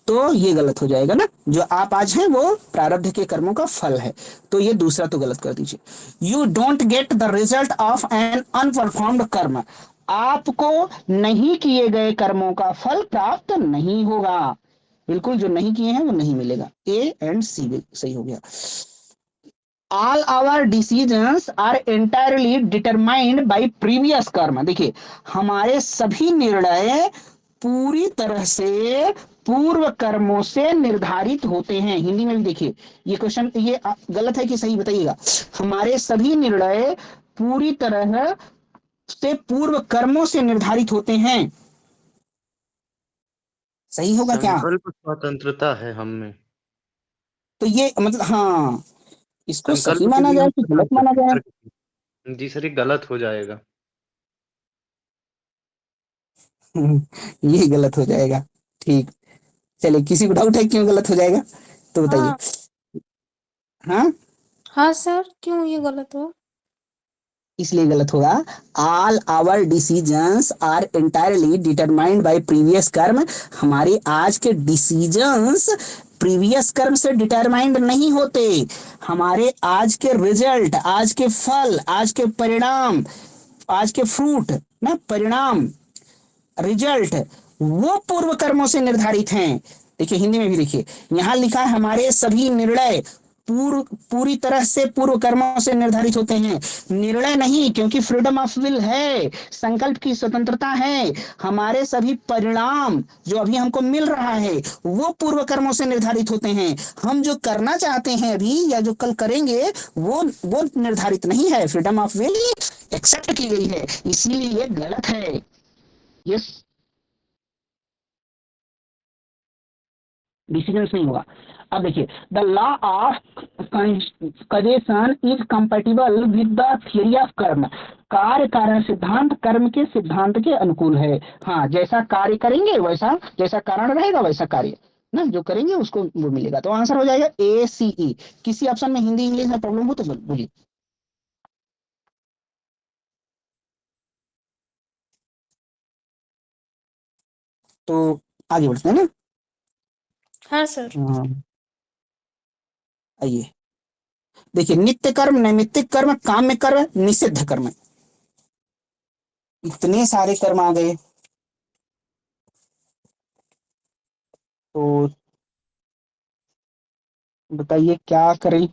A: तो ये गलत हो जाएगा ना। जो आप आज हैं वो प्रारब्ध के कर्मों का फल है। तो ये दूसरा तो गलत कर दीजिए। You don't get the result of an unperformed karma. आपको नहीं किए गए कर्मों का फल प्राप्त नहीं होगा। बिल्कुल, जो नहीं किए हैं वो नहीं मिलेगा। ए एंड सी सही हो गया। All our decisions are entirely determined by previous कर्म। देखिए, हमारे सभी निर्णय पूरी तरह से पूर्व कर्मों से निर्धारित होते हैं। हिंदी में भी देखिए, ये क्वेश्चन ये गलत है कि सही बताइएगा। हमारे सभी निर्णय पूरी तरह से पूर्व कर्मों से निर्धारित होते हैं। सही होगा क्या?
D: संकल्प स्वतंत्रता है हम में।
A: तो ये मतलब, हाँ, इसको सही
D: संकल्प के
A: माना
D: लिए
A: जाए
D: हम
A: कि गलत
D: स्वतंत्र
A: माना
D: हैं।
A: जाए?
D: जी सर, ये गलत हो जाएगा।
A: ये गलत हो जाएगा। ठीक, चलिए, किसी को डाउट है क्यों गलत हो जाएगा तो बताइए।
B: हाँ,
A: हाँ,
B: हाँ सर, क्यों ये गलत हो?
A: इसलिए गलत होगा। All our decisions are entirely determined by previous karma. हमारे आज के डिसीजंस प्रीवियस कर्म से डिटरमाइंड नहीं होते। हमारे आज के रिजल्ट, आज के फल, आज के परिणाम, आज के फ्रूट ना, परिणाम, रिजल्ट, वो पूर्व कर्मों से निर्धारित हैं। देखिए, हिंदी में भी देखिए, यहां लिखा है हमारे सभी निर्णय पूरी तरह से पूर्व कर्मों से निर्धारित होते हैं। निर्णय नहीं, क्योंकि फ्रीडम ऑफ विल है, संकल्प की स्वतंत्रता है। हमारे सभी परिणाम जो अभी हमको मिल रहा है वो पूर्व कर्मों से निर्धारित होते हैं। हम जो करना चाहते हैं अभी या जो कल करेंगे वो निर्धारित नहीं है। फ्रीडम ऑफ विल एक्सेप्ट की गई है, इसीलिए ये गलत है। यस, डिसीजन नहीं होगा। अब देखिए, the law of causation is compatible with the theory of karma. कार्य कारण सिद्धांत कर्म के सिद्धांत के अनुकूल है। हाँ, जैसा कार्य करेंगे वैसा, जैसा कारण रहेगा वैसा कार्य ना, जो करेंगे उसको वो मिलेगा। तो आंसर हो जाएगा ए सी ई। किसी ऑप्शन में हिंदी इंग्लिश में प्रॉब्लम हो तो बोलिए। तो आगे बढ़ते हैं ना।
B: हाँ सर।
A: आइए, देखिए, नित्य कर्म, नैमित्तिक कर्म, काम्य कर्म, निषिद्ध कर्म, इतने सारे कर्म आ गए। तो बताइए क्या करें।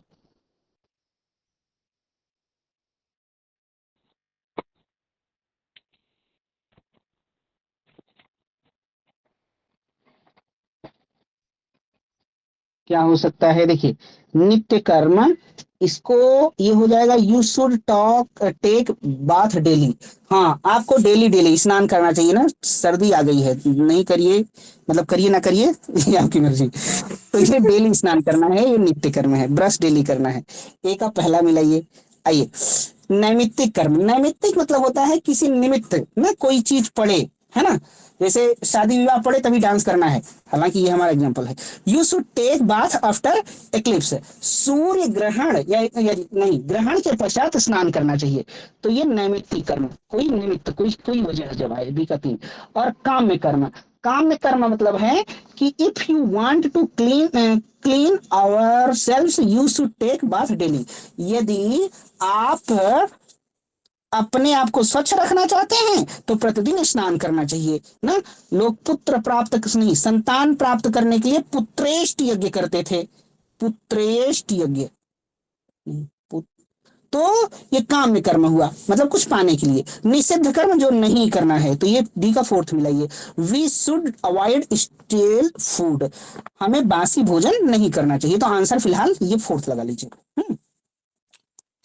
A: क्या हो सकता है? देखिए, नित्य कर्म, इसको ये हो जाएगा you should take bath daily. हाँ, आपको डेली डेली स्नान करना चाहिए ना। सर्दी आ गई है, नहीं करिए, मतलब करिए ना करिए, ये आपकी मर्जी। तो ये डेली स्नान करना है, ये नित्य कर्म है। ब्रश डेली करना है। एक आप पहला मिलाइए। आइए, नैमित्तिक कर्म। नैमित्तिक मतलब होता है किसी निमित्त ना कोई चीज पड़े, है ना। जैसे शादी विवाह पड़े तभी डांस करना है, हालांकि ये हमारा एग्जांपल है। You should take bath after eclipse, सूर्य ग्रहण या नहीं, ग्रहण के पश्चात स्नान करना चाहिए। तो ये नैमित्तिक कर्म, कोई निमित्त, कोई वजह जब आए, बी का 3। और काम्य कर्म, काम्य कर्म मतलब है कि if you want to clean our self you should take bath daily. यदि आप अपने आप को स्वच्छ रखना चाहते हैं तो प्रतिदिन स्नान करना चाहिए ना। लोग पुत्र प्राप्त नहीं, संतान प्राप्त करने के लिए पुत्रेष्ट यज्ञ करते थे, पुत्रेष्ट यज्ञ। पुत- तो ये काम्य कर्म हुआ, मतलब कुछ पाने के लिए। निषिद्ध कर्म जो नहीं करना है, तो ये डी का 4th मिला। ये we should avoid stale food, हमें बासी भोजन नहीं करना चाहिए। तो आंसर फिलहाल ये 4th लगा लीजिए।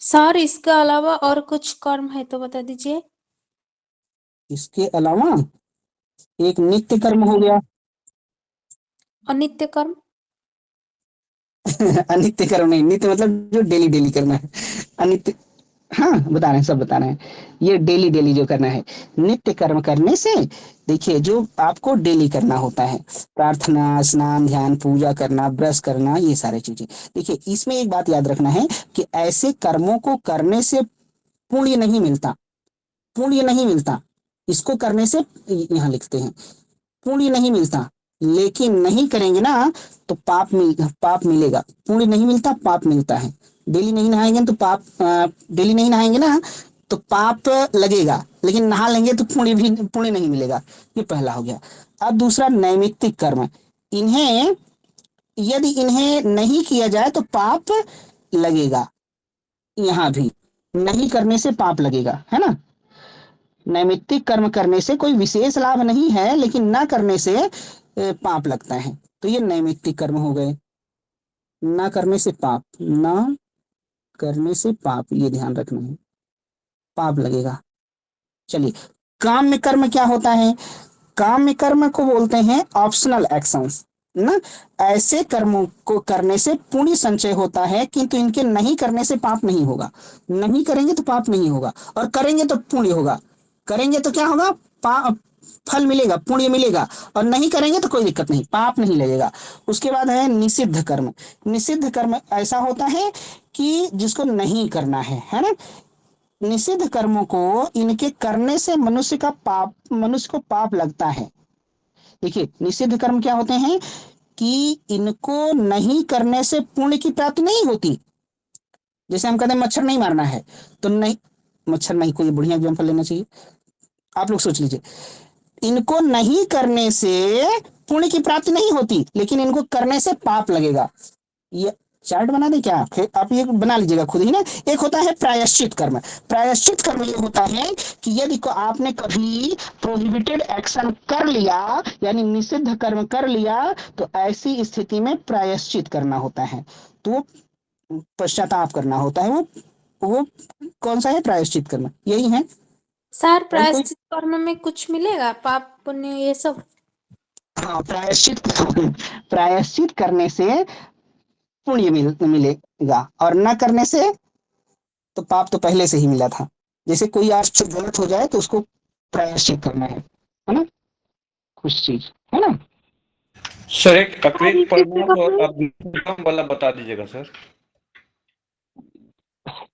B: सर इसके अलावा और कुछ कर्म है तो बता दीजिए।
A: इसके अलावा एक नित्य कर्म हो गया।
B: अनित्य कर्म?
A: अनित्य कर्म नहीं, नित्य मतलब जो डेली डेली करना है। अनित्य, हाँ बता रहे हैं, सब बता रहे हैं। ये डेली डेली जो करना है, नित्य कर्म करने से देखिए जो आपको डेली करना होता है, प्रार्थना, स्नान, ध्यान, पूजा करना, ब्रश करना, ये सारी चीजें। देखिए इसमें एक बात याद रखना है कि ऐसे कर्मों को करने से पुण्य नहीं मिलता, पुण्य नहीं मिलता। इसको करने से, यहाँ लिखते हैं, पुण्य नहीं मिलता, लेकिन नहीं करेंगे ना तो पाप मिलेगा। पुण्य नहीं मिलता, पाप मिलता है। डेली नहीं नहाएंगे तो पाप, डेली नहीं नहाएंगे ना तो पाप लगेगा, लेकिन नहा लेंगे तो पुण्य नहीं मिलेगा। ये पहला हो गया। अब दूसरा नैमित्तिक कर्म, इन्हें यदि इन्हें नहीं किया जाए तो पाप लगेगा। यहाँ भी नहीं करने से पाप लगेगा, है ना। नैमित्तिक कर्म करने से कोई विशेष लाभ नहीं है, लेकिन ना करने से पाप लगता है। तो ये नैमित्तिक कर्म हो गए। ना करने से पाप, ना करने से पाप, ये ध्यान रखना है, पाप लगेगा। चलिए, काम्य कर्म क्या होता है? काम्य कर्म को बोलते हैं ऑप्शनल एक्शंस ना। ऐसे कर्मों को करने से पुण्य संचय होता है, किंतु इनके नहीं करने से पाप नहीं होगा। नहीं करेंगे तो पाप नहीं होगा, और करेंगे तो पुण्य होगा। करेंगे तो क्या होगा? पाप, फल मिलेगा, पुण्य मिलेगा। और नहीं करेंगे तो कोई दिक्कत नहीं, पाप नहीं लगेगा। उसके बाद है निषिद्ध कर्म। निषिद्ध कर्म ऐसा होता है कि जिसको नहीं करना है ना। निषिद्ध कर्मों को इनके करने से मनुष्य को पाप लगता है। देखिए निषिद्ध कर्म क्या होते हैं कि इनको नहीं करने से पुण्य की प्राप्ति नहीं होती। जैसे हम कहते हैं मच्छर नहीं मारना है, तो नहीं, मच्छर नहीं, कोई बढ़िया एग्जाम्पल लेना चाहिए। आप लोग सोच लीजिए, इनको नहीं करने से पुण्य की प्राप्ति नहीं होती, लेकिन इनको करने से पाप लगेगा। ये चार्ट बना दे क्या? आप ये बना लीजिएगा खुद ही ना। एक होता है प्रायश्चित कर्म। प्रायश्चित कर्म ये होता है कि यदि को आपने कभी प्रोहिबिटेड एक्शन कर लिया, यानी निषिद्ध कर्म कर लिया, तो ऐसी स्थिति में प्रायश्चित करना होता है। तो वो पश्चाताप करना होता है। वो कौन सा है प्रायश्चित कर्म? यही है।
B: सर
A: कोई
B: प्रायश्चित कर्म में कुछ मिलेगा, पाप पुण्य ये सब?
A: हाँ, प्रायश्चित करने से पुण्य मिलेगा, और न करने से तो पाप तो पहले से ही मिला था। जैसे कोई आज गलत हो जाए तो उसको प्रायश्चित करना है ना, कुछ चीज, है ना।
F: सर एक
B: सर
F: अकृत
B: इसी से
F: प्रणाम और
B: कभी
F: अभ्युपगम वाला बता दीजिएगा सर।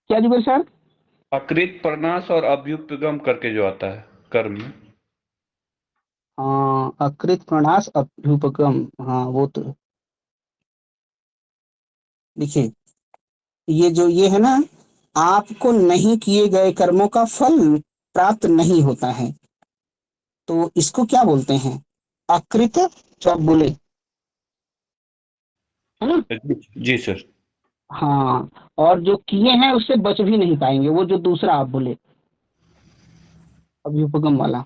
A: क्या जी बोल सर?
F: अकृत प्रणाश और अभ्युपगम करके जो आता है कर्म में।
A: हाँ, अकृत प्रणाश अभ्युपगम, हाँ वो तो देखिए, ये है ना, आपको नहीं किए गए कर्मों का फल प्राप्त नहीं होता है, तो इसको क्या बोलते हैं? अकृत, जो आप बोले, है ना।
F: जी सर।
A: हाँ, और जो किए हैं उससे बच भी नहीं पाएंगे, वो जो दूसरा आप बोले अभ्युपगम वाला,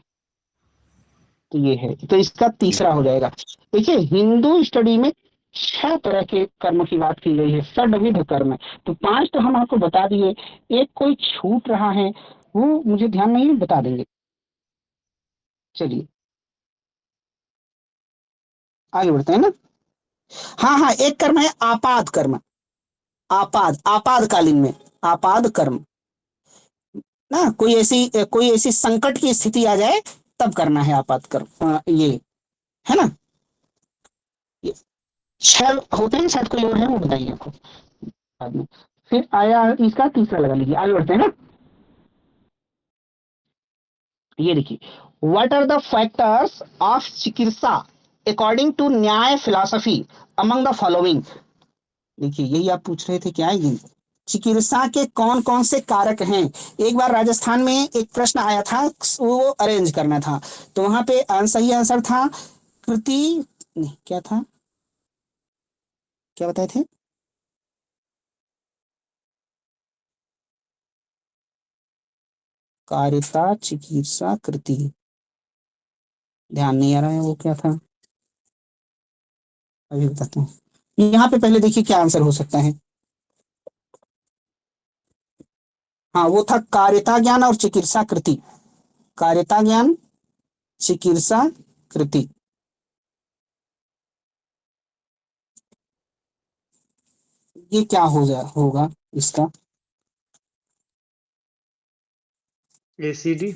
A: तो ये है। तो इसका तीसरा हो जाएगा। देखिए हिंदू स्टडी में 6 तरह के कर्म की बात की गई है, षड्विध कर्म। तो 5 तो हम आपको बता दिए, एक कोई छूट रहा है, वो मुझे ध्यान नहीं है, बता देंगे। चलिए आगे बढ़ते हैं ना। हाँ हाँ, एक कर्म है आपाद कर्म। आपातकालीन में आपाद कर्म ना, कोई ऐसी संकट की स्थिति आ जाए तब करना है आपातकर्म। ये है ना, ये 6 होते हैं, शायद कोई और है वो बताइए आपको बाद में। फिर आया इसका तीसरा, लगा लीजिए, आगे बढ़ते हैं ना। ये देखिए, what are the factors of चिकित्सा according to Nyaya philosophy among the following. देखिए यही आप पूछ रहे थे क्या, ये चिकित्सा के कौन कौन से कारक हैं। एक बार राजस्थान में एक प्रश्न आया था, वो अरेंज करना था, तो वहां पे सही आंसर था कृति, नहीं क्या था, क्या बताए थे, कारिता चिकित्सा कृति, ध्यान नहीं आ रहा है वो क्या था, अभी बताता हूँ। यहाँ पे पहले देखिए क्या आंसर हो सकता है। हाँ वो था कारिता ज्ञान और चिकित्सा कृति, कारिता ज्ञान चिकित्सा कृति। ये क्या होगा इसका,
D: एसीडी।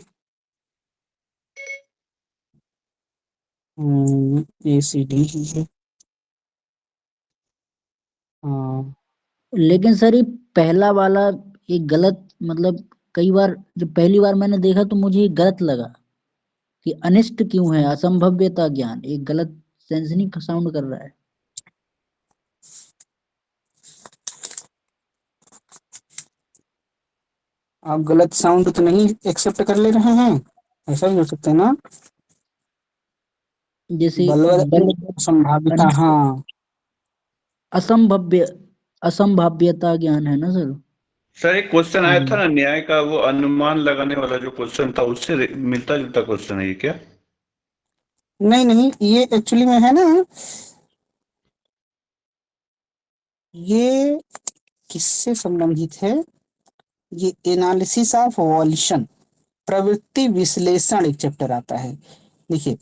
A: ACD है। हाँ
C: लेकिन सर ये पहला वाला एक गलत, मतलब कई बार जब पहली बार मैंने देखा तो मुझे ये गलत लगा कि अनिष्ट क्यों है, असंभव्यता ज्ञान, एक गलत सेंस नहीं साउंड कर रहा है।
A: आप गलत साउंड तो नहीं एक्सेप्ट कर ले रहे हैं, ऐसा भी हो सकता है ना,
C: जैसे
A: बलवत
C: बल
A: संभाव्यता,
C: अनिष्ट,
A: हाँ
C: असंभव्य, असंभाव्यता ज्ञान है ना सर।
F: सर एक क्वेश्चन आया था
A: हाँ।
F: ना न्याय का, वो अनुमान लगाने वाला जो क्वेश्चन था, उससे मिलता जुलता क्वेश्चन है ये क्या?
A: नहीं नहीं, ये एक्चुअली में है ना, ये किससे संबंधित है, ये एनालिसिस ऑफ वॉल्यूशन, प्रवृत्ति विश्लेषण एक चैप्टर आता है। देखिए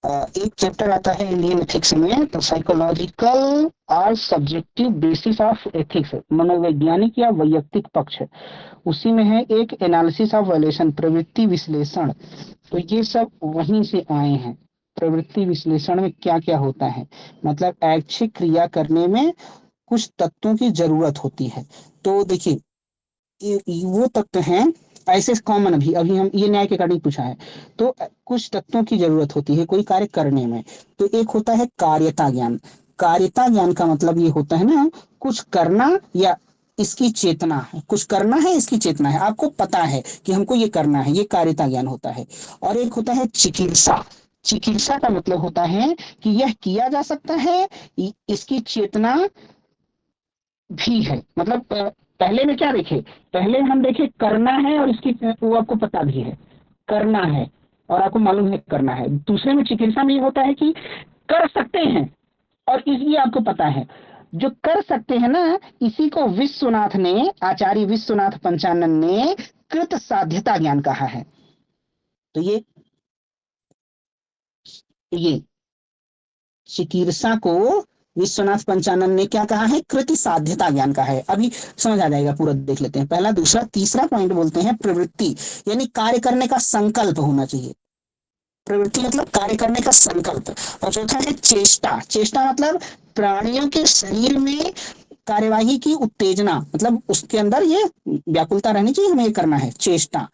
A: एक चैप्टर आता है इंडियन एथिक्स में, तो साइकोलॉजिकल और सब्जेक्टिव बेसिस ऑफ एथिक्स, मनोवैज्ञानिक या वैयक्तिक पक्ष, उसी में है एक एनालिसिस ऑफ वॉल्यूशन, प्रवृत्ति विश्लेषण। तो ये सब वहीं से आए हैं। प्रवृत्ति विश्लेषण में क्या क्या होता है, मतलब ऐच्छिक क्रिया करने में कुछ तत्वों की जरूरत होती है। तो देखिए वो तत्व हैं ऐसे कॉमन, अभी अभी हम ये न्याय के अकॉर्डिंग पूछा है, तो कुछ तत्वों की जरूरत होती है कोई कार्य करने में। तो एक होता है कार्यता ज्ञान, कार्यता ज्ञान का मतलब ये होता है ना, कुछ करना या इसकी चेतना है, कुछ करना है इसकी चेतना है, आपको पता है कि हमको ये करना है, ये कार्यता ज्ञान होता है। और एक होता है चिकित्सा, चिकित्सा का मतलब होता है कि यह किया जा सकता है, इसकी चेतना भी है। मतलब पहले में क्या देखे, पहले हम देखे करना है और इसकी वो आपको पता भी है करना है और आपको मालूम है करना है। दूसरे में चिकित्सा में ये होता है कि कर सकते हैं और ये आपको पता है। जो कर सकते हैं ना, इसी को विश्वनाथ ने, आचार्य विश्वनाथ पंचानन ने कृत साध्यता ज्ञान कहा है। तो ये चिकित्सा को विश्वनाथ पंचानन ने क्या कहा है, कृति साध्यता ज्ञान का है। अभी समझ आ जाएगा पूरा, देख लेते हैं। पहला, दूसरा, तीसरा पॉइंट बोलते हैं प्रवृत्ति, यानी कार्य करने का संकल्प होना चाहिए। प्रवृत्ति मतलब कार्य करने का संकल्प। और चौथा है चेष्टा, चेष्टा मतलब प्राणियों के शरीर में कार्यवाही की उत्तेजना, मतलब उसके अंदर ये व्याकुलता रहनी चाहिए, हमें ये करना है, चेष्टा।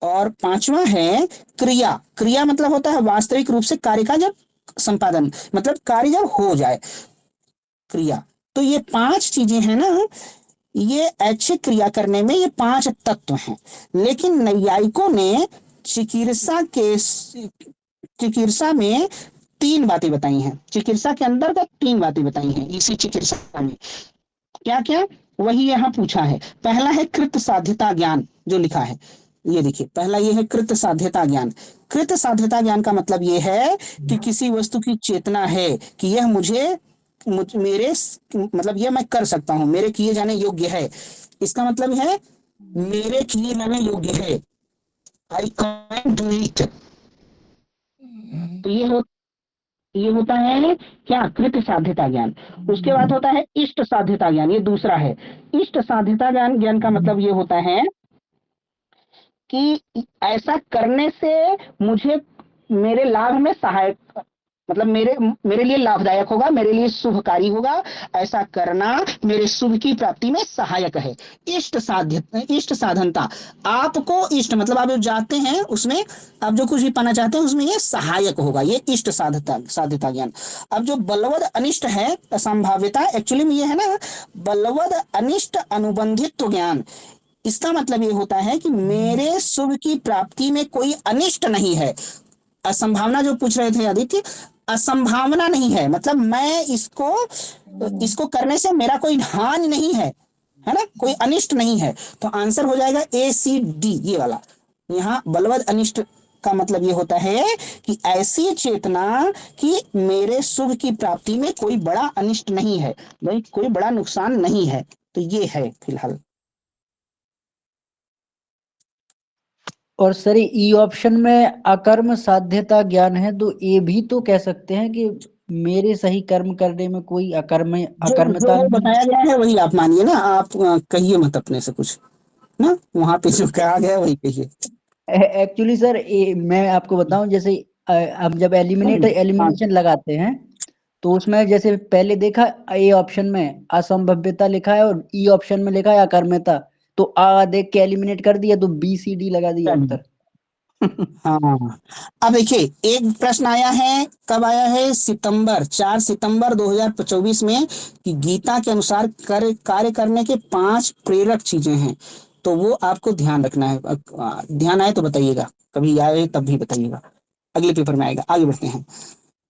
A: और पांचवा है क्रिया, क्रिया मतलब होता है वास्तविक रूप से कार्य का जब संपादन, मतलब कार्य जब हो जाए, क्रिया। तो ये 5 चीजें हैं ना, ये ऐच्छिक क्रिया करने में ये 5 तत्व हैं। लेकिन नैयायिकों ने चिकित्सा के चिकित्सा में 3 बातें बताई हैं, चिकित्सा के अंदर का 3 बातें बताई हैं इसी चिकित्सा में। क्या क्या, वही यहाँ पूछा है। पहला है कृत साध्यता ज्ञान, जो लिखा है ये देखिए, पहला ये है कृत साध्यता ज्ञान। कृत साध्यता ज्ञान का मतलब ये है कि किसी वस्तु की चेतना है कि यह मेरे मतलब यह मैं कर सकता हूं, मेरे किए जाने योग्य है। इसका मतलब है मेरे किए जाने योग्य है, आई कैन डू इट। तो ये होता है क्या, कृत साध्यता ज्ञान। उसके बाद होता है इष्ट साध्यता ज्ञान, ये दूसरा है। इष्ट साध्यता ज्ञान का मतलब ये होता है कि ऐसा करने से मुझे मेरे लाभ में सहायक, मतलब मेरे लिए लाभदायक होगा, मेरे लिए शुभकारी होगा, ऐसा करना मेरे शुभ की प्राप्ति में सहायक है। इष्ट साध्य, इष्ट साधनता, आपको इष्ट मतलब आप जो जाते हैं उसमें आप जो कुछ भी पाना चाहते हैं उसमें ये सहायक होगा, ये इष्ट साध्यता साध्यता ज्ञान। अब जो बलवद अनिष्ट है असंभाव्यता, एक्चुअली में ये है ना बलवद अनिष्ट अनुबंधित्व ज्ञान। इसका मतलब ये होता है कि मेरे शुभ की प्राप्ति में कोई अनिष्ट नहीं है। असंभावना जो पूछ रहे थे आदित्य, असंभावना नहीं है, मतलब मैं इसको करने से मेरा कोई हानि नहीं है ना, कोई अनिष्ट नहीं है। तो आंसर हो जाएगा ए सी डी, ये वाला। यहाँ बलवद अनिष्ट का मतलब ये होता है कि ऐसी चेतना कि मेरे शुभ की प्राप्ति में कोई बड़ा अनिष्ट नहीं है, भाई कोई बड़ा नुकसान नहीं है। तो ये है फिलहाल।
C: और सर ई ऑप्शन में अकर्म साध्यता ज्ञान है, तो ये भी तो कह सकते हैं कि मेरे सही कर्म करने में कोई
A: जो जो
C: अकर्मता
A: वो
C: नहीं।
A: बताया गया है वही आप मानिए ना, आप कहिए मत अपने से कुछ ना, वहां पे जो कहा गया है वही कहिए।
C: एक्चुअली सर मैं आपको बताऊं, जैसे हम जब
A: हाँ
C: एलिमिनेशन लगाते हैं तो उसमें जैसे पहले देखा ए ऑप्शन में असंभव्यता लिखा है और ई ऑप्शन में लिखा है अकर्मता, तो आ देख के एलिमिनेट कर दिया तो बी सी डी लगा दिया
A: चलिए।
C: उत्तर।
A: हाँ, अब देखिए एक प्रश्न आया है, कब आया है, सितंबर 4 सितंबर 2024 में, कि गीता के अनुसार कार्य करने के 5 प्रेरक चीजें हैं। तो वो आपको ध्यान रखना है, ध्यान आए तो बताइएगा, कभी आए तब भी बताइएगा, अगले पेपर में आएगा। आगे बढ़ते हैं।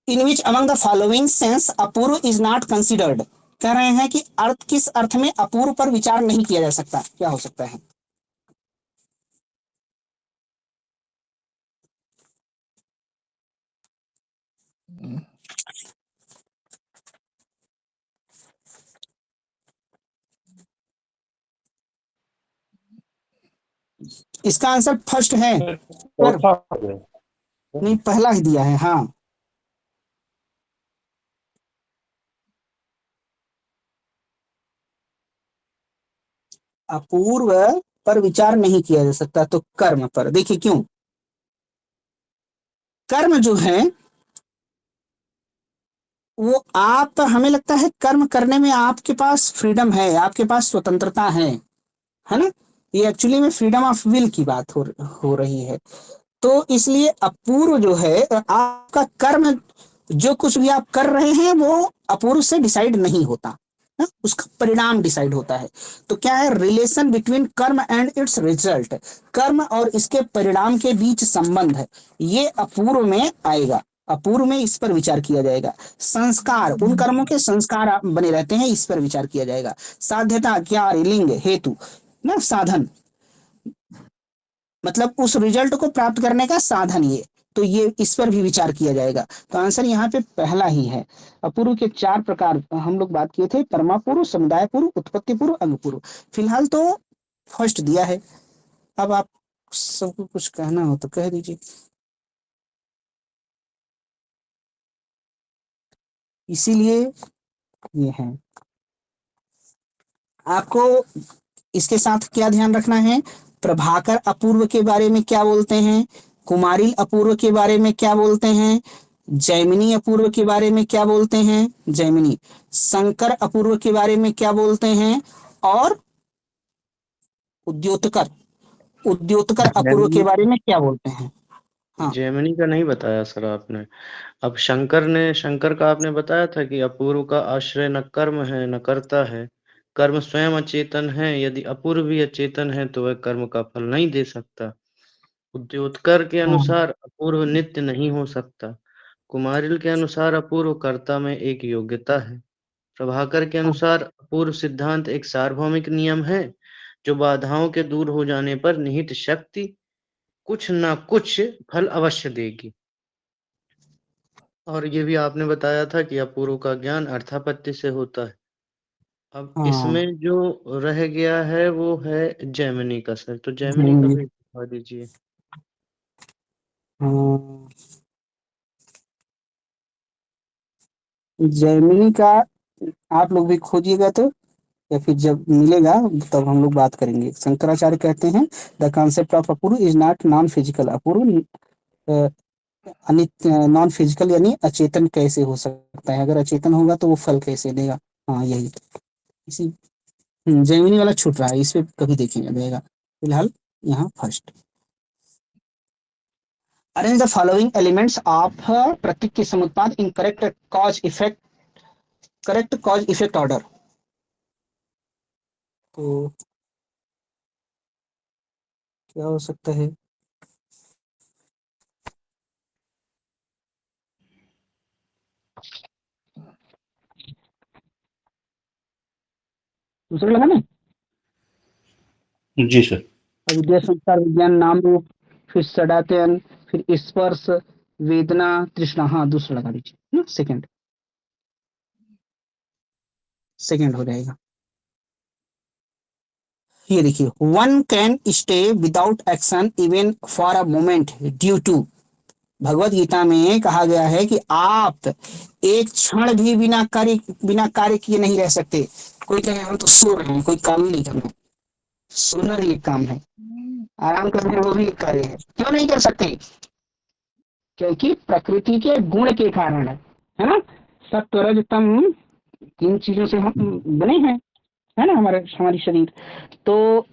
A: In which among the following sense apurva is not considered, कह रहे हैं कि अर्थ किस अर्थ में अपूर्व पर विचार नहीं किया जा सकता, क्या हो सकता है। इसका आंसर फर्स्ट है, पर
F: चौथा हो गया।
A: नहीं पहला ही दिया है। हाँ, अपूर्व पर विचार नहीं किया जा सकता, तो कर्म पर। देखिए क्यों, कर्म जो है वो आप, हमें लगता है कर्म करने में आपके पास फ्रीडम है, आपके पास स्वतंत्रता है ना, ये एक्चुअली में फ्रीडम ऑफ विल की बात हो रही है। तो इसलिए अपूर्व जो है, आपका कर्म जो कुछ भी आप कर रहे हैं वो अपूर्व से डिसाइड नहीं होता ना, उसका परिणाम डिसाइड होता है। तो क्या है, रिलेशन बिटवीन कर्म एंड इट्स रिजल्ट, कर्म और इसके परिणाम के बीच संबंध है, ये अपूर्व में आएगा। अपूर्व में इस पर विचार किया जाएगा। संस्कार, उन कर्मों के संस्कार बने रहते हैं, इस पर विचार किया जाएगा। साध्यता, क्या, लिंग, हेतु ना, साधन, मतलब उस रिजल्ट को प्राप्त करने का साधन ये, तो ये इस पर भी विचार किया जाएगा। तो आंसर यहाँ पे पहला ही है। अपूर्व के 4 प्रकार हम लोग बात किए थे, परमापूर्व, समुदाय पूर्व, उत्पत्ति पूर्व, अंग पूर्व। फिलहाल तो फर्स्ट दिया है। अब आप सबको कुछ कहना हो तो कह दीजिए। इसीलिए ये है, आपको इसके साथ क्या ध्यान रखना है, प्रभाकर अपूर्व के बारे में क्या बोलते हैं, कुमारिल अपूर्व के बारे में क्या बोलते हैं, जैमिनी अपूर्व के बारे में क्या बोलते हैं, जैमिनी, शंकर अपूर्व के बारे में क्या बोलते हैं, और उद्योतकर, उद्योतकर अपूर्व के
D: जैमिनी
A: बारे में क्या बोलते हैं। हाँ
D: जैमिनी का नहीं बताया सर आपने। अब शंकर का आपने बताया था कि अपूर्व का आश्रय न कर्म है न कर्ता है। कर्म स्वयं अचेतन है, यदि अपूर्व भी अचेतन है तो वह कर्म का फल नहीं दे सकता। उद्योतकर के
A: हाँ
D: अनुसार अपूर्व नित्य नहीं हो सकता। कुमारिल के अनुसार अपूर्व कर्ता में एक योग्यता है। प्रभाकर के
A: हाँ
D: अनुसार अपूर्व सिद्धांत एक सार्वभौमिक नियम है, जो बाधाओं के दूर हो जाने पर निहित शक्ति कुछ न कुछ फल अवश्य देगी। और ये भी आपने बताया था कि अपूर्व का ज्ञान अर्थापत्ति से होता है। अब
A: हाँ,
D: इसमें जो रह गया है वो है जैमिनी का सर, तो जैमिनी का
A: जैमिनी,
D: भी बता दीजिए।
A: हाँ, जैमिनी का आप लोग भी खोजिएगा तो या फिर जब मिलेगा तब हम लोग बात करेंगे। शंकराचार्य कहते हैं the concept of apurva is not non physical. अपूर्व अनित नॉन फिजिकल यानी अचेतन कैसे हो सकता है, अगर अचेतन होगा तो वो फल कैसे देगा। हाँ यही इसी जैमिनी वाला छूट रहा है, इस पे कभी देखेंगे देगा। फिलहाल यहाँ first arrange the following elements of प्रतीक के समुत्पाद in correct cause effect order. तो क्या हो सकता है, दूसरा लगा ना,
F: जी सर।
A: अविद्या संस्कार विज्ञान नाम रूप, फिर सडातन, फिर स्पर्श वेदना तृष्णा। हाँ दूसरा लगा दीजिए, सेकंड सेकंड हो जाएगा। ये देखिए, one can stay without action even for a moment due to. Bhagavad Gita में कहा गया है कि आप एक क्षण भी बिना कार्य किए नहीं रह सकते। कोई कहे हम तो सो रहे हैं, कोई काम ही नहीं कर रहे, सोना भी एक काम है, आराम कर रहे हैं वो भी एक कार्य है। क्यों नहीं कर सकते? क्योंकि प्रकृति के गुण के कारण है ना। सत्व रज तम तीन चीजों से हम बने हैं, है ना, हमारी शरीर। तो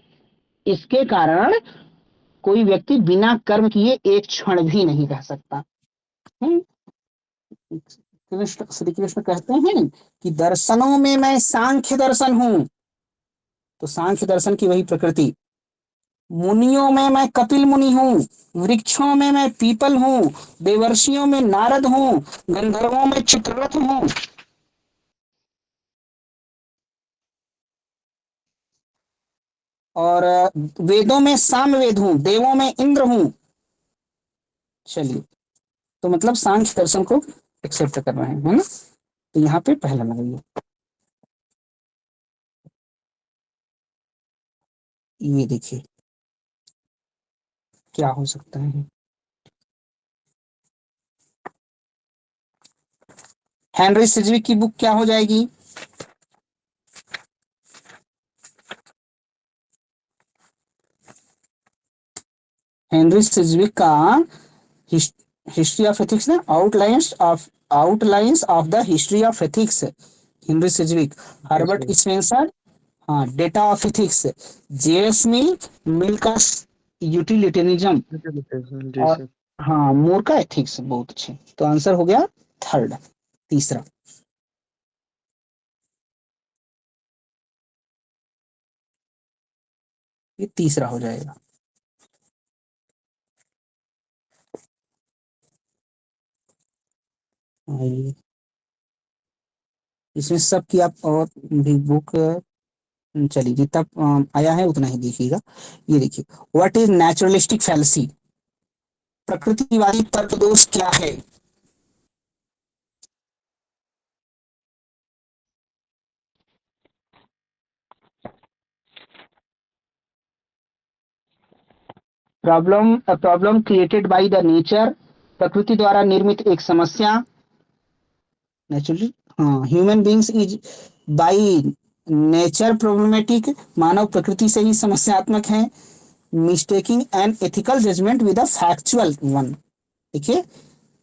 A: इसके कारण कोई व्यक्ति बिना कर्म किए एक क्षण भी नहीं रह सकता। हम्म, कृष्ण श्री कृष्ण कहते हैं कि दर्शनों में मैं सांख्य दर्शन हूं, तो सांख्य दर्शन की वही प्रकृति। मुनियों में मैं कपिल मुनि हूँ, वृक्षों में मैं पीपल हूँ, देवर्षियों में नारद हूँ, गंधर्वों में चित्ररथ हूँ। और वेदों में सामवेद हूँ, देवों में इंद्र हूँ। चलिए, तो मतलब सांख्य दर्शन को एक्सेप्ट कर रहे हैं, है ना। तो यहाँ पे पहला लगाइए, ये देखिए क्या हो सकता है। हेनरी सिजविक की बुक क्या हो जाएगी? हेनरी सिजविक का हिस्ट्री ऑफ एथिक्स ना, outlines of the history of ethics, Henry सिजविक। Herbert Spencer, हाँ डेटा ऑफ एथिक्स। जेएस मिल का यूटिलिटेरिज्म।
D: जी
A: और
D: सर।
A: हाँ मोर का एथिक्स। बहुत अच्छे, तो आंसर हो गया थर्ड, तीसरा। ये तीसरा हो जाएगा। ये इसमें सब की आप और भी बुक, चलिए जितना आया है उतना ही देखिएगा। ये देखिए, व्हाट इज नेचुरलिस्टिक फैलेसी, प्रकृतिवादी तर्क दोष क्या है? Problem created by the nature, प्रकृति द्वारा निर्मित एक समस्या। नेचुरली, हाँ human beings is by nature problematic, मानव प्रकृति से ही समस्यात्मक है। Mistaking an ethical judgement with a factual one. देखिए,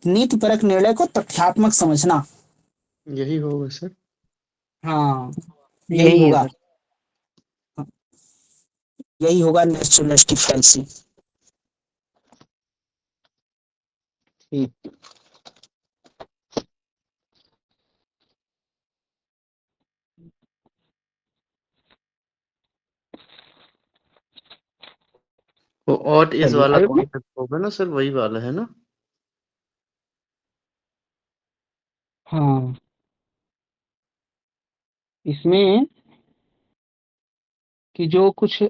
A: नीति परक निर्णय को तथ्यात्मक समझना।
D: यही होगा सर।
A: हाँ यही
C: यही है
A: होगा,
C: सर।
A: यही होगा नेचुरलिस्टिक फैलेसी। ठीक।
D: वो ऑट इज
A: चलिए
D: वाला
A: आगे बढ़े।
D: कॉन्सेप्ट होगा ना सर, वही वाला है ना।
A: हाँ इसमें कि जो कुछ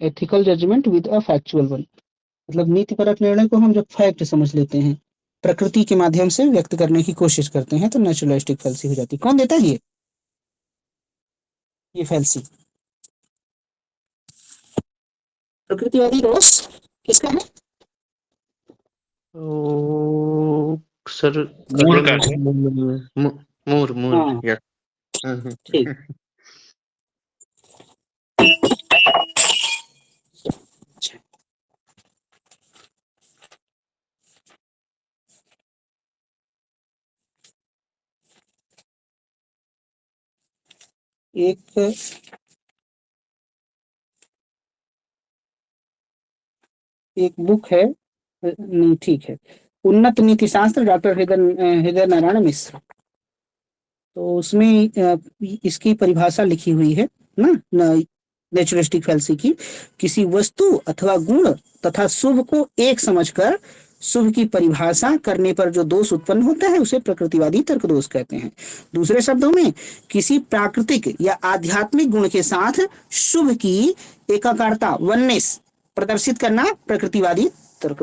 A: ethical judgement with a factual one, मतलब नीतिपरक निर्णय को हम जब फैक्ट समझ लेते हैं, प्रकृति के माध्यम से व्यक्त करने की कोशिश करते हैं, तो नेचुरलिस्टिक फैलेसी हो जाती है। कौन देता है ये फैलेसी? प्रकृतिवादी दोष किसका है?
D: ओ सर,
F: मूर
D: कलम
F: का
D: में
F: है।
D: मोर मोर
A: हाँ
D: या
A: ठीक। एक बुक है, नहीं ठीक है, उन्नत नीति शास्त्र, डॉक्टर हृदय नारायण मिश्र। तो उसमें इसकी परिभाषा लिखी हुई है ना, नेचुरलिस्टिक फैल्सी की, किसी वस्तु अथवा गुण तथा शुभ को एक समझकर शुभ की परिभाषा करने पर जो दोष उत्पन्न होता है उसे प्रकृतिवादी तर्क दोष कहते हैं। दूसरे शब्दों में, किसी प्राकृतिक या आध्यात्मिक गुण के साथ शुभ की एकाकारता, वननेस प्रदर्शित करना प्रकृतिवादी तर्क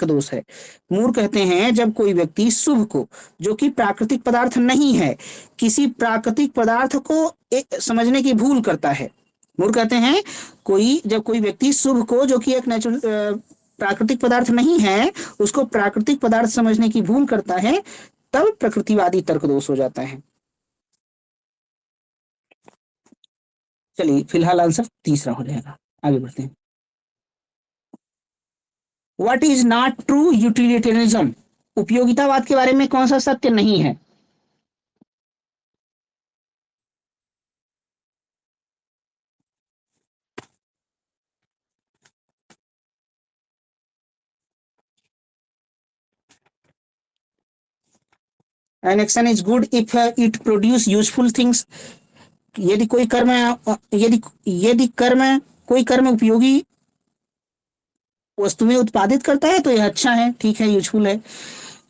A: दोष है। मूर कहते हैं, जब कोई व्यक्ति शुभ को, जो कि प्राकृतिक पदार्थ नहीं है, किसी प्राकृतिक पदार्थ को समझने की भूल करता है। मूर कहते हैं, जब कोई व्यक्ति शुभ को, जो कि एक नेचुरल प्राकृतिक पदार्थ नहीं है, उसको प्राकृतिक पदार्थ समझने की भूल करता है, तब प्रकृतिवादी तर्क दोष हो जाता है। चलिए फिलहाल आंसर तीसरा हो जाएगा, आगे बढ़ते हैं। What is not true utilitarianism, उपयोगितावाद के बारे में कौन सा सत्य नहीं है? An action is good if it produce useful things. यदि कोई कर्म उपयोगी वस्तुएं उत्पादित करता है तो यह अच्छा है, ठीक है, यूजफुल है।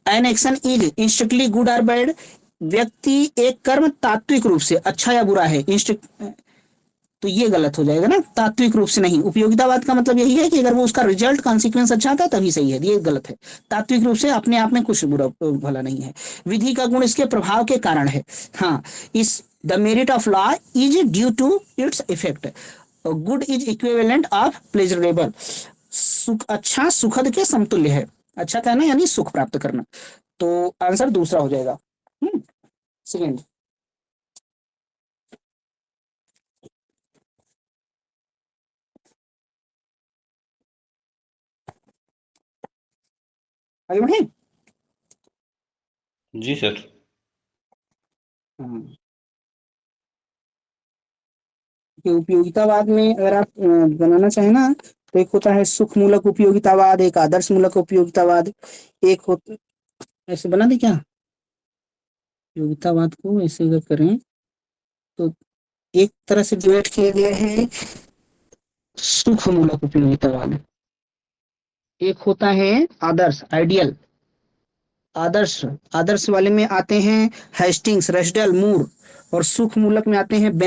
A: An action is intrinsically good or bad. व्यक्ति एक कर्म तात्विक रूप से अच्छा या बुरा है, तो ये गलत हो जाएगा ना, तात्विक रूप से नहीं। उपयोगितावाद का मतलब यही है कि अगर वो उसका रिजल्ट कॉन्सिक्वेंस अच्छा था तभी सही है, ये गलत है। तात्विक रूप से अपने आप में कुछ बुरा भला नहीं है। विधि का गुण इसके प्रभाव के कारण है। हाँ, इस the merit of law is due to its effect. Good is equivalent of pleasurable. अच्छा सुखद के समतुल्य है। अच्छा कहना यानी सुख प्राप्त करना। तो आंसर दूसरा हो जाएगा। सेकेंड, आगे बढ़े।
F: जी सर।
A: उपयोगितावाद में अगर आप बनाना चाहें ना, तो एक होता है सुख मूलक उपयोगितावाद, एक आदर्श मूलक उपयोगितावाद, एक होता, ऐसे बना दे क्या उपयोगितावाद को, ऐसे अगर करें तो एक तरह से डिवाइड किया गया है सुख मूलक उपयोगितावाद। एक होता है आदर्श, आइडियल। आदर्श वाले में आते हैं हेस्टिंग्स, रसडल, मूर, और सुख मूलक में आते हैं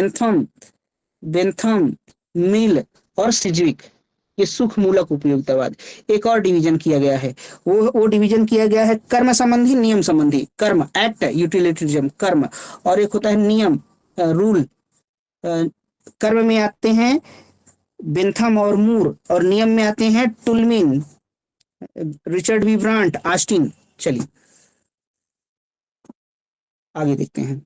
A: बेंथम, मिल और सिजविक। ये सुख मूलक उपयोगितावाद। एक और डिवीजन किया गया है, वो डिवीजन किया गया है कर्म संबंधी, नियम संबंधी। कर्म एक्ट, यूटिलिटेरिज्म कर्म, और एक होता है नियम, रूल। कर्म में आते हैं बेंथम और मूर, और नियम में आते हैं टुलमिन, रिचर्ड वी ब्रांट, ऑस्टिन। चलिए आगे देखते हैं।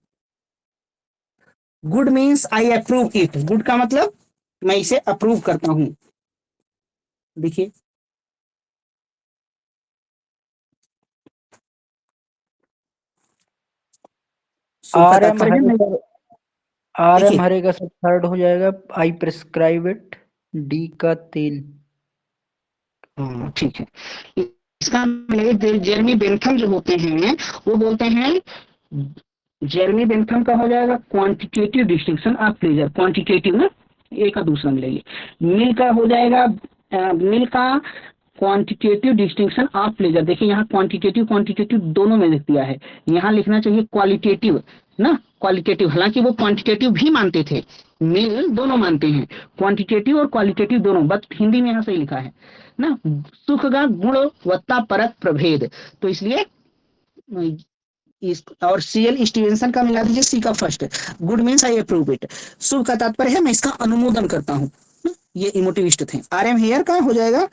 A: Good means I approve it. Good का मतलब मैं इसे अप्रूव करता हूं। देखिए,
C: आर एम हरे का सब थर्ड हो जाएगा। आई प्रिस्क्राइब इट, डी का तेल।
A: ठीक है। इसका जेरमी बेंथम जो होते हैं वो बोलते हैं, जेरमी बेंथम का हो जाएगा quantitative distinction of pleasure. Quantitative ना, एक का दूसरा मिलेगी। मिल का हो जाएगा, मिल का क्वांटिटेटिव डिस्टिंक्शन ऑफ प्लेजर। देखिए यहाँ क्वांटिटेटिव दोनों में लिख दिया है, यहाँ लिखना चाहिए क्वालिटेटिव ना, क्वालिटेटिव। हालांकि वो क्वांटिटेटिव भी मानते थे, मिल दोनों मानते हैं, क्वांटिटेटिव और क्वालिटेटिव दोनों, बट हिंदी में यहाँ सही लिखा है ना, सुख का गुणवत्ता परक प्रभेद। तो इसलिए और सीएल स्टीवेंसन का मिला दीजिए, सी का first. Good means I approve it. शुभ का तात्पर्य है मैं इसका अनुमोदन करता हूँ, ये इमोटिविस्ट थे। आर एम हेयर का हो जाएगा,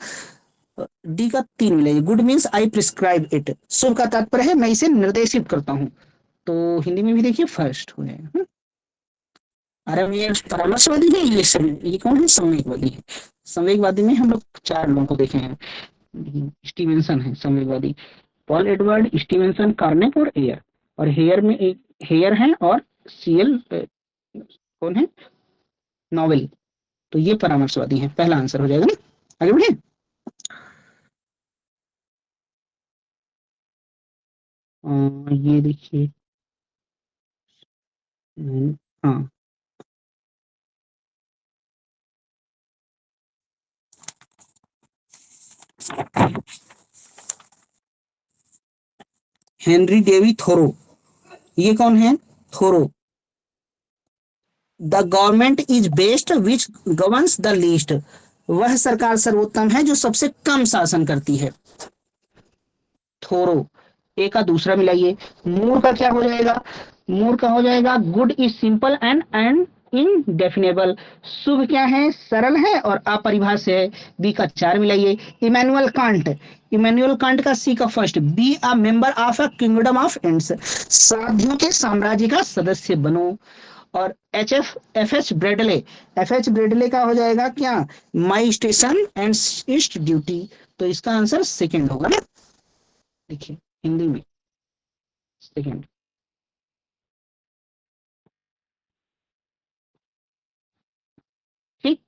A: डी का 3 मिलेगी। Good means I prescribe it. शुभ का तात्पर्य है मैं इसे निर्देशित करता हूँ, तो हिंदी में भी देखिए फर्स्ट हो जाएगा। आर एम हेयर परामर्शवादी है, ये कौन है? संवेगवादी है। संवेगवादी में हम लोग 4 लोगों को देखे हैं। स्टीवेंसन है संवेगवादी, पॉल एडवर्ड स्टीवेंसन, कार्नेक और एयर। और हेयर में एक हेयर है और CL कौन है? नॉवेल। तो ये परामर्शवादी है, पहला आंसर हो जाएगा ना। आगे बढ़े। ये देखिए, हाँ, हेनरी डेविड थोरो। ये कौन है? Thoreau. The government is best which governs the least. वह सरकार सर्वोत्तम है जो सबसे कम शासन करती है। थोरो। ए का दूसरा मिलाइए। मूर का क्या हो जाएगा? मूर का हो जाएगा गुड इज सिंपल एंड इनडेफिनेबल। शुभ क्या है? सरल है और अपरिभाष्य है। बी का 4 मिलाइए। Immanuel Kant. इमैनुअल कांट का सी का first. Be a member of a kingdom of ends. साधियों के साम्राज्य का सदस्य बनो। और F H Bradley. F H Bradley का हो जाएगा क्या? माई स्टेशन एंड ईस्ट ड्यूटी। तो इसका आंसर सेकंड होगा ना। देखिए हिंदी में सेकंड। ठीक।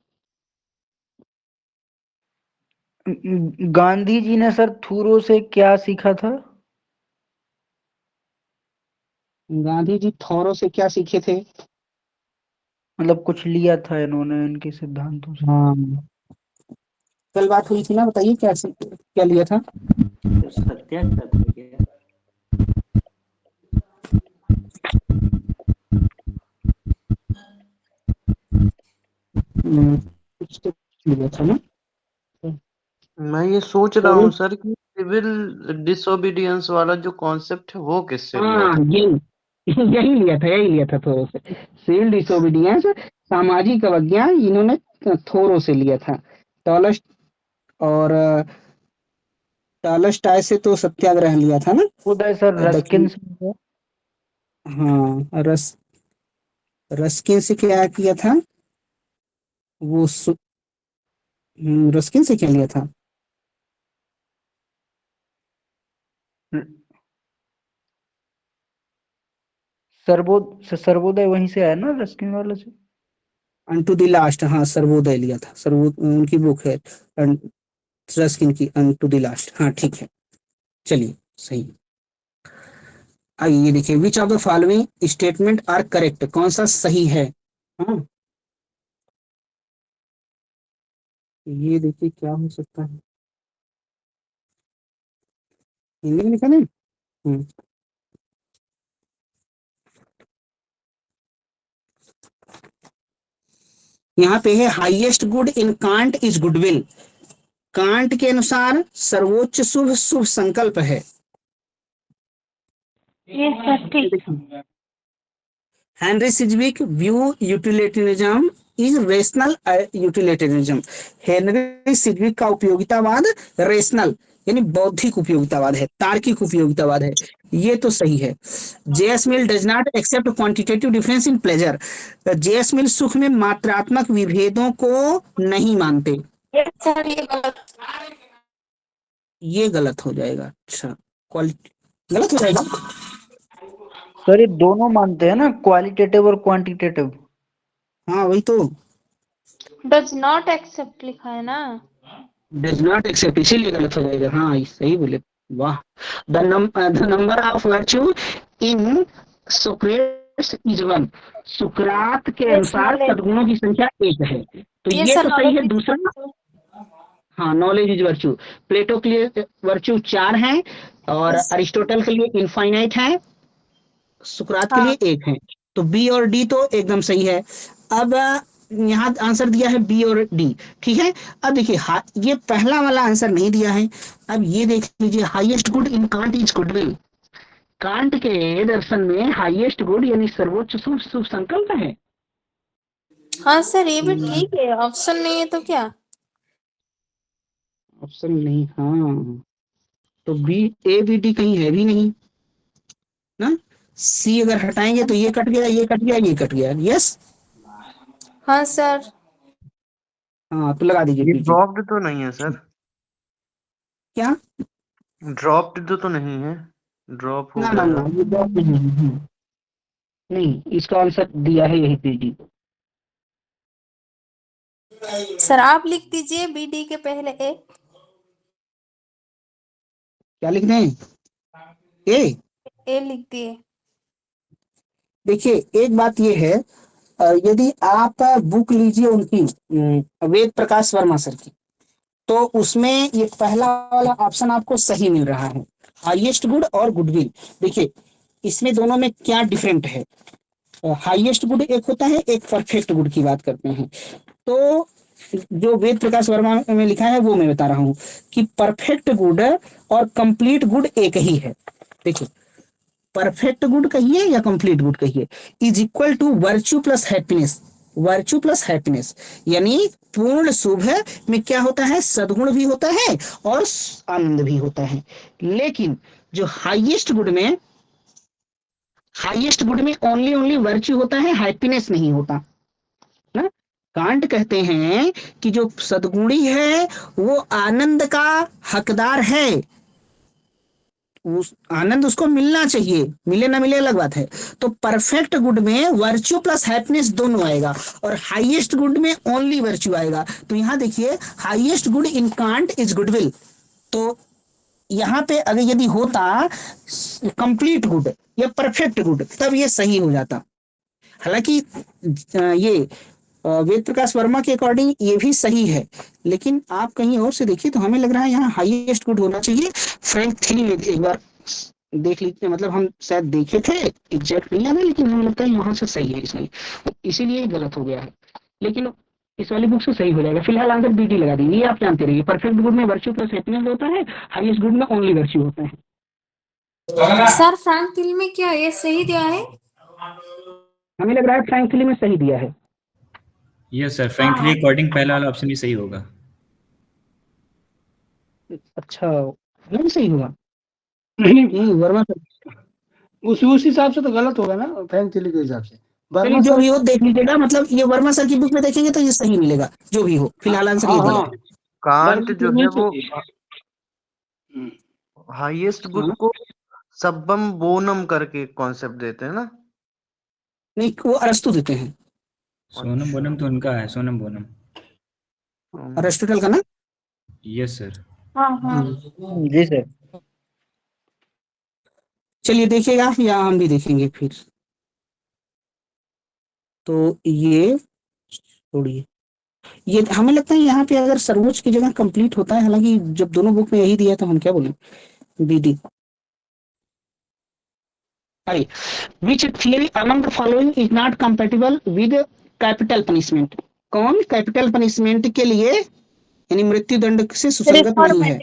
C: गांधी जी ने सर थूरो से क्या सीखा था?
A: गांधी जी थोरो से क्या सीखे थे?
C: मतलब कुछ लिया था इन्होंने इनके सिद्धांतों से।
A: हाँ, कल बात हुई थी ना, बताइए क्या क्या लिया था?
C: सत्याग्रह था क्या?
A: कुछ तो लिया था ना।
D: मैं ये सोच रहा
A: तो
D: हूँ सर कि सिविल डिसोबीडियंस वाला जो कॉन्सेप्ट है वो किससे लिया
A: हाँ,
D: था?
A: यही लिया था थोरो से। सिविल डिसोबीडियंस, सामाजिक अवज्ञा, इन्होंने थोरो से लिया था। टॉलस्ट और टॉलस्टॉय से तो सत्याग्रह लिया था ना।
C: उदय सर रस्किन
A: दक्षिण।
C: से लिया।
A: हाँ, रस्किन से क्या किया था? वो रस्किन से क्या लिया था?
C: सर्वोदय वहीं से आया ना रस्किन वाले से।
A: अनटू द लास्ट, हाँ, सर्वोदय लिया था। उनकी बुक है रस्किन की, अनटू द लास्ट। हाँ ठीक है, चलिए सही। आइए ये देखिए, which of the following statement are correct. कौन सा सही है? हाँ, ये देखिए क्या हो सकता है। हिंदी में लिखा नहीं। हम्म, यहाँ पे है highest good in can't is goodwill. Can't के अनुसार सर्वोच्च शुभ शुभ संकल्प है।
B: ये सर ठीक।
A: Henry Sidgwick view utilitarianism is rational utilitarianism. Henry Sidgwick का उपयोगितावाद रेशनल यानी बौद्धिक उपयोगितावाद है, तार्किक उपयोगितावाद है। ये तो सही है। J S Mill does not accept quantitative difference in pleasure. J S Mill सुख में मात्रात्मक विभेदों को नहीं मानते।
B: ये सर ये गलत।
A: ये गलत हो जाएगा। अच्छा, क्वालिटी गलत हो जाएगा।
C: सर ये दोनों मानते हैं ना, क्वालिटेटिव और क्वांटिटेटिव।
A: हाँ वही तो,
B: डज नॉट एक्सेप्ट लिखा है ना।
A: डज नॉट एक्सेप्ट, इसीलिए गलत हो जाएगा। हाँ ये सही बोले। वाह। The number of virtue in Socrates is 1। सुकरात के
B: यस
A: अनुसार
B: नॉलेज।
A: सद्गुणों की संख्या 1 है। तो
B: ये
A: ये
B: सर
A: तो सही है।
B: नॉलेज।
A: दूसरा, हाँ, नॉलेज इज वर्च्यू। प्लेटो के लिए वर्च्यू 4 है और
B: यस।
A: अरिस्टोटल के लिए इनफाइनाइट है, सुकरात के
B: हाँ
A: लिए 1 है। तो बी और डी तो एकदम सही है। अब यहाँ आंसर दिया है बी और डी, ठीक है। अब देखिए ये पहला वाला आंसर नहीं दिया है। अब ये देख लीजिए, highest good in can't is goodwill. Can't के दर्शन में हाईएस्ट गुड यानी सर्वोच्च शुभ शुभ संकल्प है।
B: हाँ सर ये भी ठीक है, ऑप्शन नहीं है तो क्या।
A: ऑप्शन नहीं, हाँ, तो बी, ए बी डी कहीं है भी नहीं ना। सी अगर हटाएंगे तो ये कट गया, ये कट गया, ये कट गया। यस।
B: हाँ सर।
A: हाँ, तो लगा दीजिए
D: ये
A: पीछे।
D: ड्रॉप्ड तो नहीं है सर?
A: क्या?
D: ड्रॉप्ड तो नहीं है? ड्रॉप हो
A: ना ना
D: गया
A: ना,
D: है।
A: ये बात नहीं है।
C: नहीं, इसका आंसर दिया है यही पीडी।
B: सर आप लिख दीजिए बी डी के पहले ए।
A: क्या लिख दें? ए।
B: ए लिख दिए।
A: देखिए एक बात ये है, यदि आप बुक लीजिए उनकी वेद प्रकाश वर्मा सर की, तो उसमें ये पहला वाला ऑप्शन आपको सही मिल रहा है, हाईएस्ट गुड और गुडविल। देखिए इसमें दोनों में क्या डिफरेंट है। हाईएस्ट गुड एक होता है, एक परफेक्ट गुड की बात करते हैं। तो जो वेद प्रकाश वर्मा में लिखा है वो मैं बता रहा हूं कि परफेक्ट गुड और कंप्लीट गुड एक ही है। देखिए परफेक्ट गुड कहिए या कंप्लीट गुड कहिए, is equal to virtue plus happiness. Virtue plus happiness यानी पूर्ण शुभ में क्या होता है, सद्गुण भी होता है और आनंद भी होता है। लेकिन जो हाईएस्ट गुड में ओनली ओनली वर्च्यू होता है, हैप्पीनेस नहीं होता ना। कांट कहते हैं कि जो सद्गुणी है वो आनंद का हकदार है, उस आनंद उसको मिलना चाहिए, मिले ना मिले अलग बात है। तो परफेक्ट गुड में वर्च्यू प्लस हैप्पीनेस दोनों आएगा और हाईएस्ट गुड में ओनली वर्च्यू आएगा। तो यहां देखिए highest good in can't is goodwill. तो यहाँ पे अगर यदि होता कंप्लीट गुड या परफेक्ट गुड तब ये सही हो जाता। हालांकि ये वेद प्रकाश वर्मा के अकॉर्डिंग ये भी सही है, लेकिन आप कहीं और से देखिए तो हमें लग रहा है यहाँ हाईएस्ट गुड होना चाहिए। फ्रैंक थिली में एक बार देख लीजिए, मतलब हम शायद देखे थे, एग्जैक्ट नहीं याद है, लेकिन हमें लगता है यहाँ से सही है इसमें, इसीलिए गलत हो गया है। लेकिन इस वाली बुक से सही हो जाएगा। फिलहाल आंसर बी डी लगा दीजिए, आप जानते रहिए परफेक्ट गुड में वर्च्यू प्लस हैप्पीनेस होता है, हाईएस्ट गुड में ओनली वर्च्यू होता है।
B: सर फ्रैंक तिल में क्या ये सही दिया है?
A: हमें लग रहा है फ्रैंक थिली में सही दिया है।
G: यस सर, फ्रैंकली अकॉर्डिंग पहला वाला ऑप्शन ही सही होगा।
A: अच्छा नहीं सही हुआ।
H: नहीं,
A: वर्मा सर
H: उस हिसाब से तो गलत होगा ना, फ्रैंक चिली के हिसाब से।
A: चलिए
H: वर्मा
A: जो
H: सर,
A: भी हो देख लीजिएगा, मतलब ये वर्मा सर की बुक में देखेंगे तो ये सही मिलेगा जो भी हो। फिलहाल आंसर ये
H: हाँ
A: गलत
H: हाँ,
A: है।
D: कांट
H: वर्मा
D: जो
H: सर
D: है
H: नहीं
D: वो
H: चाहिए।
D: हाईएस्ट गुड
A: हाँ
D: को सब्बम बोनम करके कॉन्सेप्ट देते हैं ना।
A: नहीं, वो अरस्तु देते हैं,
G: सोनम
D: अच्छा।
G: बोनम तो उनका है, सोनम बोनम।
A: अरिस्टोटल का ना।
G: Yes sir.
B: हाँ हाँ।
C: जी सर।
A: चलिए देखिएगा या हम भी देखेंगे फिर। तो ये छोड़िए, ये हमें लगता है यहाँ पे अगर सर्वोच्च की जगह कंप्लीट होता है, हालांकि जब दोनों बुक में यही दिया है तो हम क्या बोलें। बीडी आई which theory among the following is not compatible with capital punishment. कौन कैपिटल पनिशमेंट के लिए यानी मृत्यु दंड से सुसंगत नहीं है?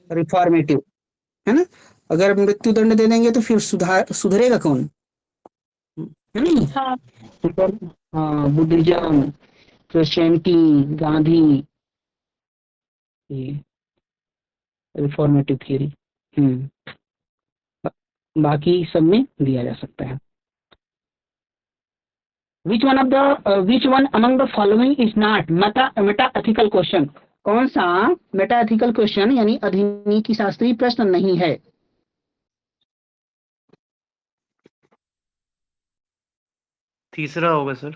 A: रिफॉर्मेटिव है ना। अगर मृत्यु दंड दे देंगे तो फिर सुधरेगा कौन, है नहीं।
B: हाँ
A: हाँ बुद्धिज्म, क्रिश्चियनिटी, गांधी, ये रिफॉर्मेटिव थियरी। बाकी सब में दिया जा सकता है। Which one among the following is not Meta ethical question. कौन सा मेटा एथिकल क्वेश्चन यानी अधिनीति शास्त्रीय प्रश्न नहीं है?
D: तीसरा होगा सर।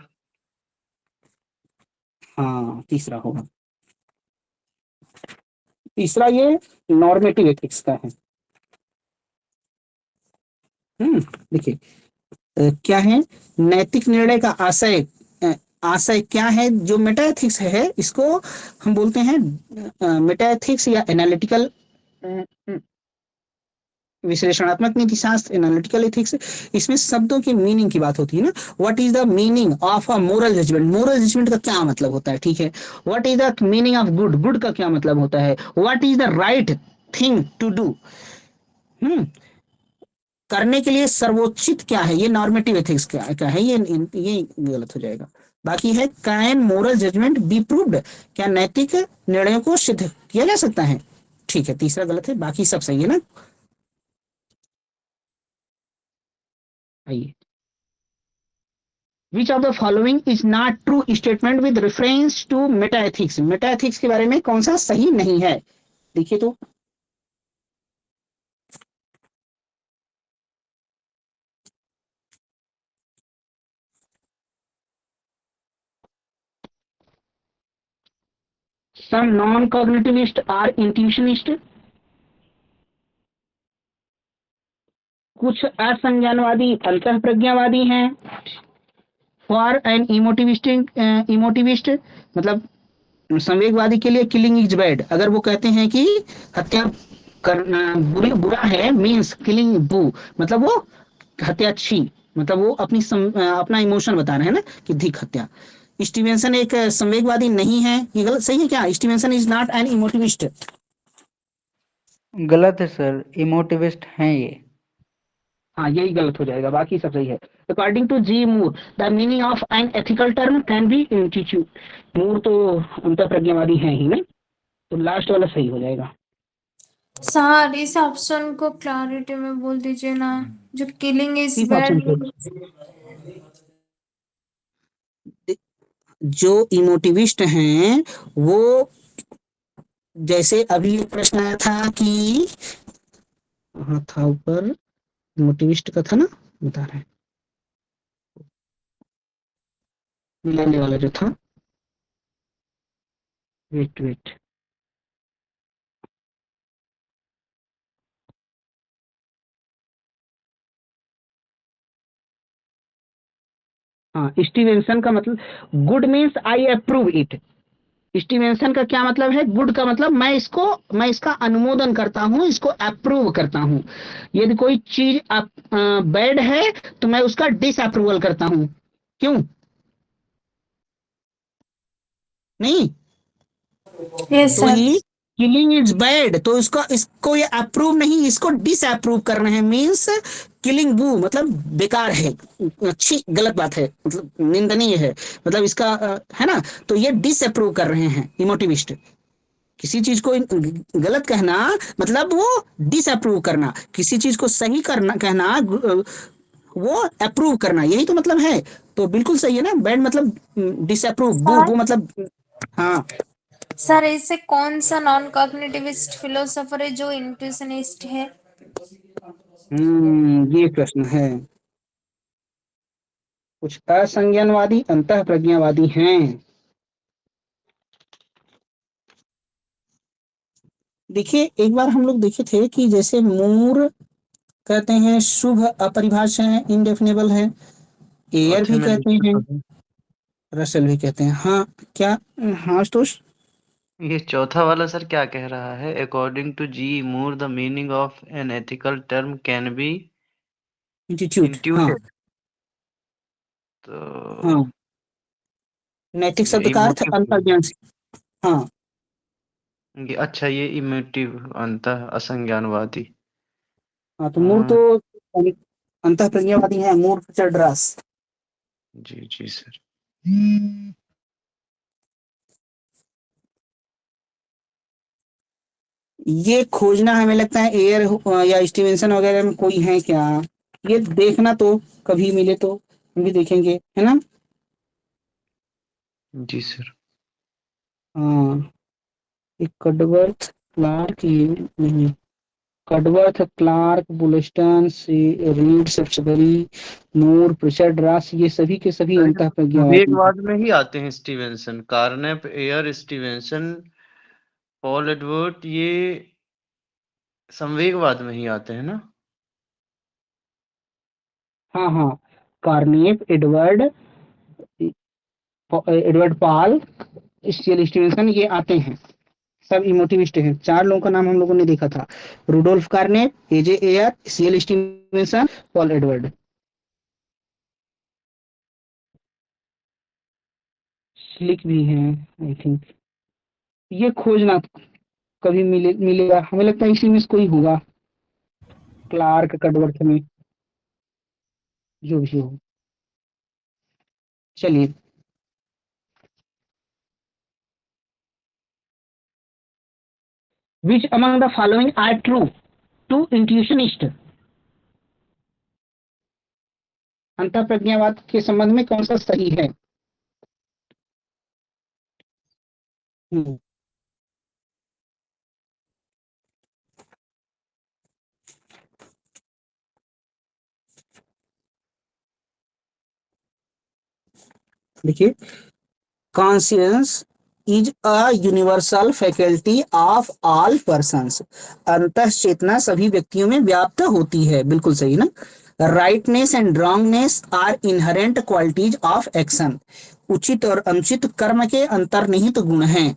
A: हाँ तीसरा होगा। तीसरा ये नॉर्मेटिव एथिक्स का है। देखिए क्या है नैतिक निर्णय का आशय, आशय क्या है। जो मेटा एथिक्स है इसको हम बोलते हैं मेटा एथिक्स या एनालिटिकल विश्लेषणात्मक नीति शास्त्र, एनालिटिकल एथिक्स। इसमें शब्दों की मीनिंग की बात होती है ना। What is the meaning of a moral judgement, moral judgement का क्या मतलब होता है, ठीक है। What is the meaning of good, good का क्या मतलब होता है। What is the right thing to do, करने के लिए सर्वोचित क्या है, ये नॉर्मेटिव एथिक्स क्या है, ये गलत हो जाएगा। बाकी है can moral judgement be proved, क्या नैतिक निर्णयों को सिद्ध किया जा सकता है, ठीक है। तीसरा गलत है, बाकी सब सही है ना। आइए which of the following is not true statement with reference to meta ethics. Meta ethics के बारे में कौन सा सही नहीं है, देखिए तो some non cognitivist are intuitionist, कुछ असंज्ञानवादी अंतः प्रज्ञावादी हैं। फॉर एन इमोटिविस्ट मतलब संवेगवादी के लिए किलिंग इज बैड, अगर वो कहते हैं कि हत्या करना बुरा है, मीन्स किलिंग बू मतलब वो हत्या अच्छी, मतलब वो अपना इमोशन बता रहे हैं ना कि धिक हत्या। स्टीवेंसन एक संवेगवादी नहीं है, ये गलत सही है क्या? Stevenson is not an emotivist.
C: गलत है सर, इमोटिविस्ट हैं ये।
A: हाँ यही गलत हो जाएगा, बाकी सब सही है। According to G Moore the meaning of an ethical term can be institute, Moore तो अंतः प्रज्ञावादी है ही ना, तो लास्ट वाला सही हो जाएगा।
B: सर इस ऑप्शन को क्लैरिटी में बोल दीजिए ना, जो किलिंग इज
A: किस ऑप्शन
B: बैड।
A: को? जो इमोटिविस्ट हैं वो, जैसे अभी एक प्रश्न आया था कि हाँ था ऊपर, इमोटिविस्ट का था ना, बता रहे हैं मिलाने वाला जो था, वेट हाँ, स्टीवेंसन का मतलब good means I approve it. Stevenson का क्या मतलब है? गुड का मतलब मैं इसका अनुमोदन करता हूँ, इसको अप्रूव करता हूँ। यदि कोई चीज बैड है तो मैं उसका डिसअप्रूवल करता हूँ। क्यों नहीं?
B: यस
A: तो
B: sir.
A: He killing is bad, तो इसको ये अप्रूव नहीं, इसको डिसअप्रूव कर रहे हैं, मीन्स किलिंग बू मतलब बेकार है, अच्छी गलत बात है, मतलब निंदनीय है, मतलब इसका है ना, तो ये डिसअप्रूव कर रहे हैं इमोटिविस्ट। किसी चीज को गलत कहना मतलब वो डिसअप्रूव करना, किसी चीज को सही करना कहना वो अप्रूव करना, यही तो मतलब है। तो बिल्कुल सही है ना, बैड मतलब डिसअप्रूव, बू
B: सर
A: बू मतलब हाँ।
B: सर इससे कौन सा नॉन कॉग्निटिविस्ट फिलोसोफर है जो इंट्यूशनिस्ट है?
A: ये प्रश्न है। कुछ असंज्ञानवादी अंतः प्रज्ञावादी हैं। देखिए एक बार हम लोग देखे थे कि जैसे मूर कहते हैं शुभ अपरिभाषा है, इंडेफिनेबल है, एयर
D: चौथे
A: भी
D: में लिख
A: कहते हैं,
D: चुका हूँ।
A: रसल भी कहते हैं। हाँ क्या? हाँ तो
D: ये चौथा वाला सर क्या कह रहा है? According to G Moore the meaning of an ethical term can be
A: institute, हाँ
D: इंट्यूटेड। तो
A: हाँ, नैतिक
D: ये
A: शब्द का अर्थ
D: इमोटिव,
A: अंतर्ज्ञान से। हाँ
D: ये अच्छा, ये इमोटिव अंतः असंज्ञानवादी।
A: हाँ, तो मूर
D: हाँ,
A: तो अंतः प्रज्ञावादी है, मूर चड्रास।
D: जी जी सर।
A: ये खोजना हमें लगता है एयर या स्टीवेंसन वगैरह में कोई है क्या, ये देखना, तो कभी मिले तो हम भी देखेंगे, है ना।
D: जी सर।
A: हाँ, एक कडवर्थ क्लार्क, ये नहीं, कडवर्थ क्लार्क बुलस्टन से रीड सेक्सबरी मूर प्रिचर्ड रास, ये सभी के सभी
D: अरे
A: अंतः प्रज्ञावादी हैं।
D: विवेकवाद में ही आते हैं Stevenson, Carnap, Ayer, Stevenson, Paul Edward, ये संवेगवाद में ही आते हैं ना।
A: हाँ हाँ, कार्नेप, एडवर्ड पाल, स्टीवेंसन, ये आते हैं, सब इमोटिविस्ट हैं। चार लोगों का नाम हम लोगों ने देखा था, Rudolf Carnap, A J Ayer, C L Stevenson, Paul Edward. Schlick भी हैं आई थिंक। ये खोजना, कभी मिलेगा, हमें लगता है इसी में से कोई होगा, क्लार्क कडवर्थ में, जो भी हो। चलिए, which among the following are true to intuitionist, अंतः प्रज्ञावाद के संबंध में कौन सा सही है? हम्म, देखिए, conscious is a universal faculty of all persons. अंतः चेतना सभी व्यक्तियों में व्याप्त होती है, बिल्कुल सही ना। Rightness and wrongness are inherent qualities of action. उचित और अनुचित कर्म के अंतर्निहित गुण हैं,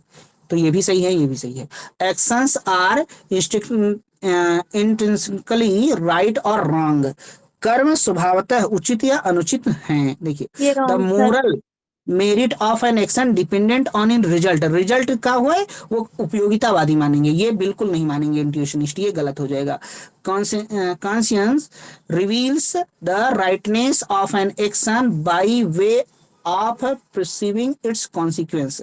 A: तो ये भी सही है, ये भी सही है। एक्शंस आर इंट्रिंसिकली राइट और रॉन्ग। कर्म स्वभावतः उचित या अनुचित हैं। देखिए,
B: ये
A: the
B: wrong, sir.
A: Moral merit of an action dependent on in result. Result का हुआ है वो उपयोगितावादी मानेंगे, ये बिल्कुल नहीं मानेंगे इंट्यूशनिस्ट, ये गलत हो जाएगा। Conscience reveals the rightness of an action by way of perceiving its consequence.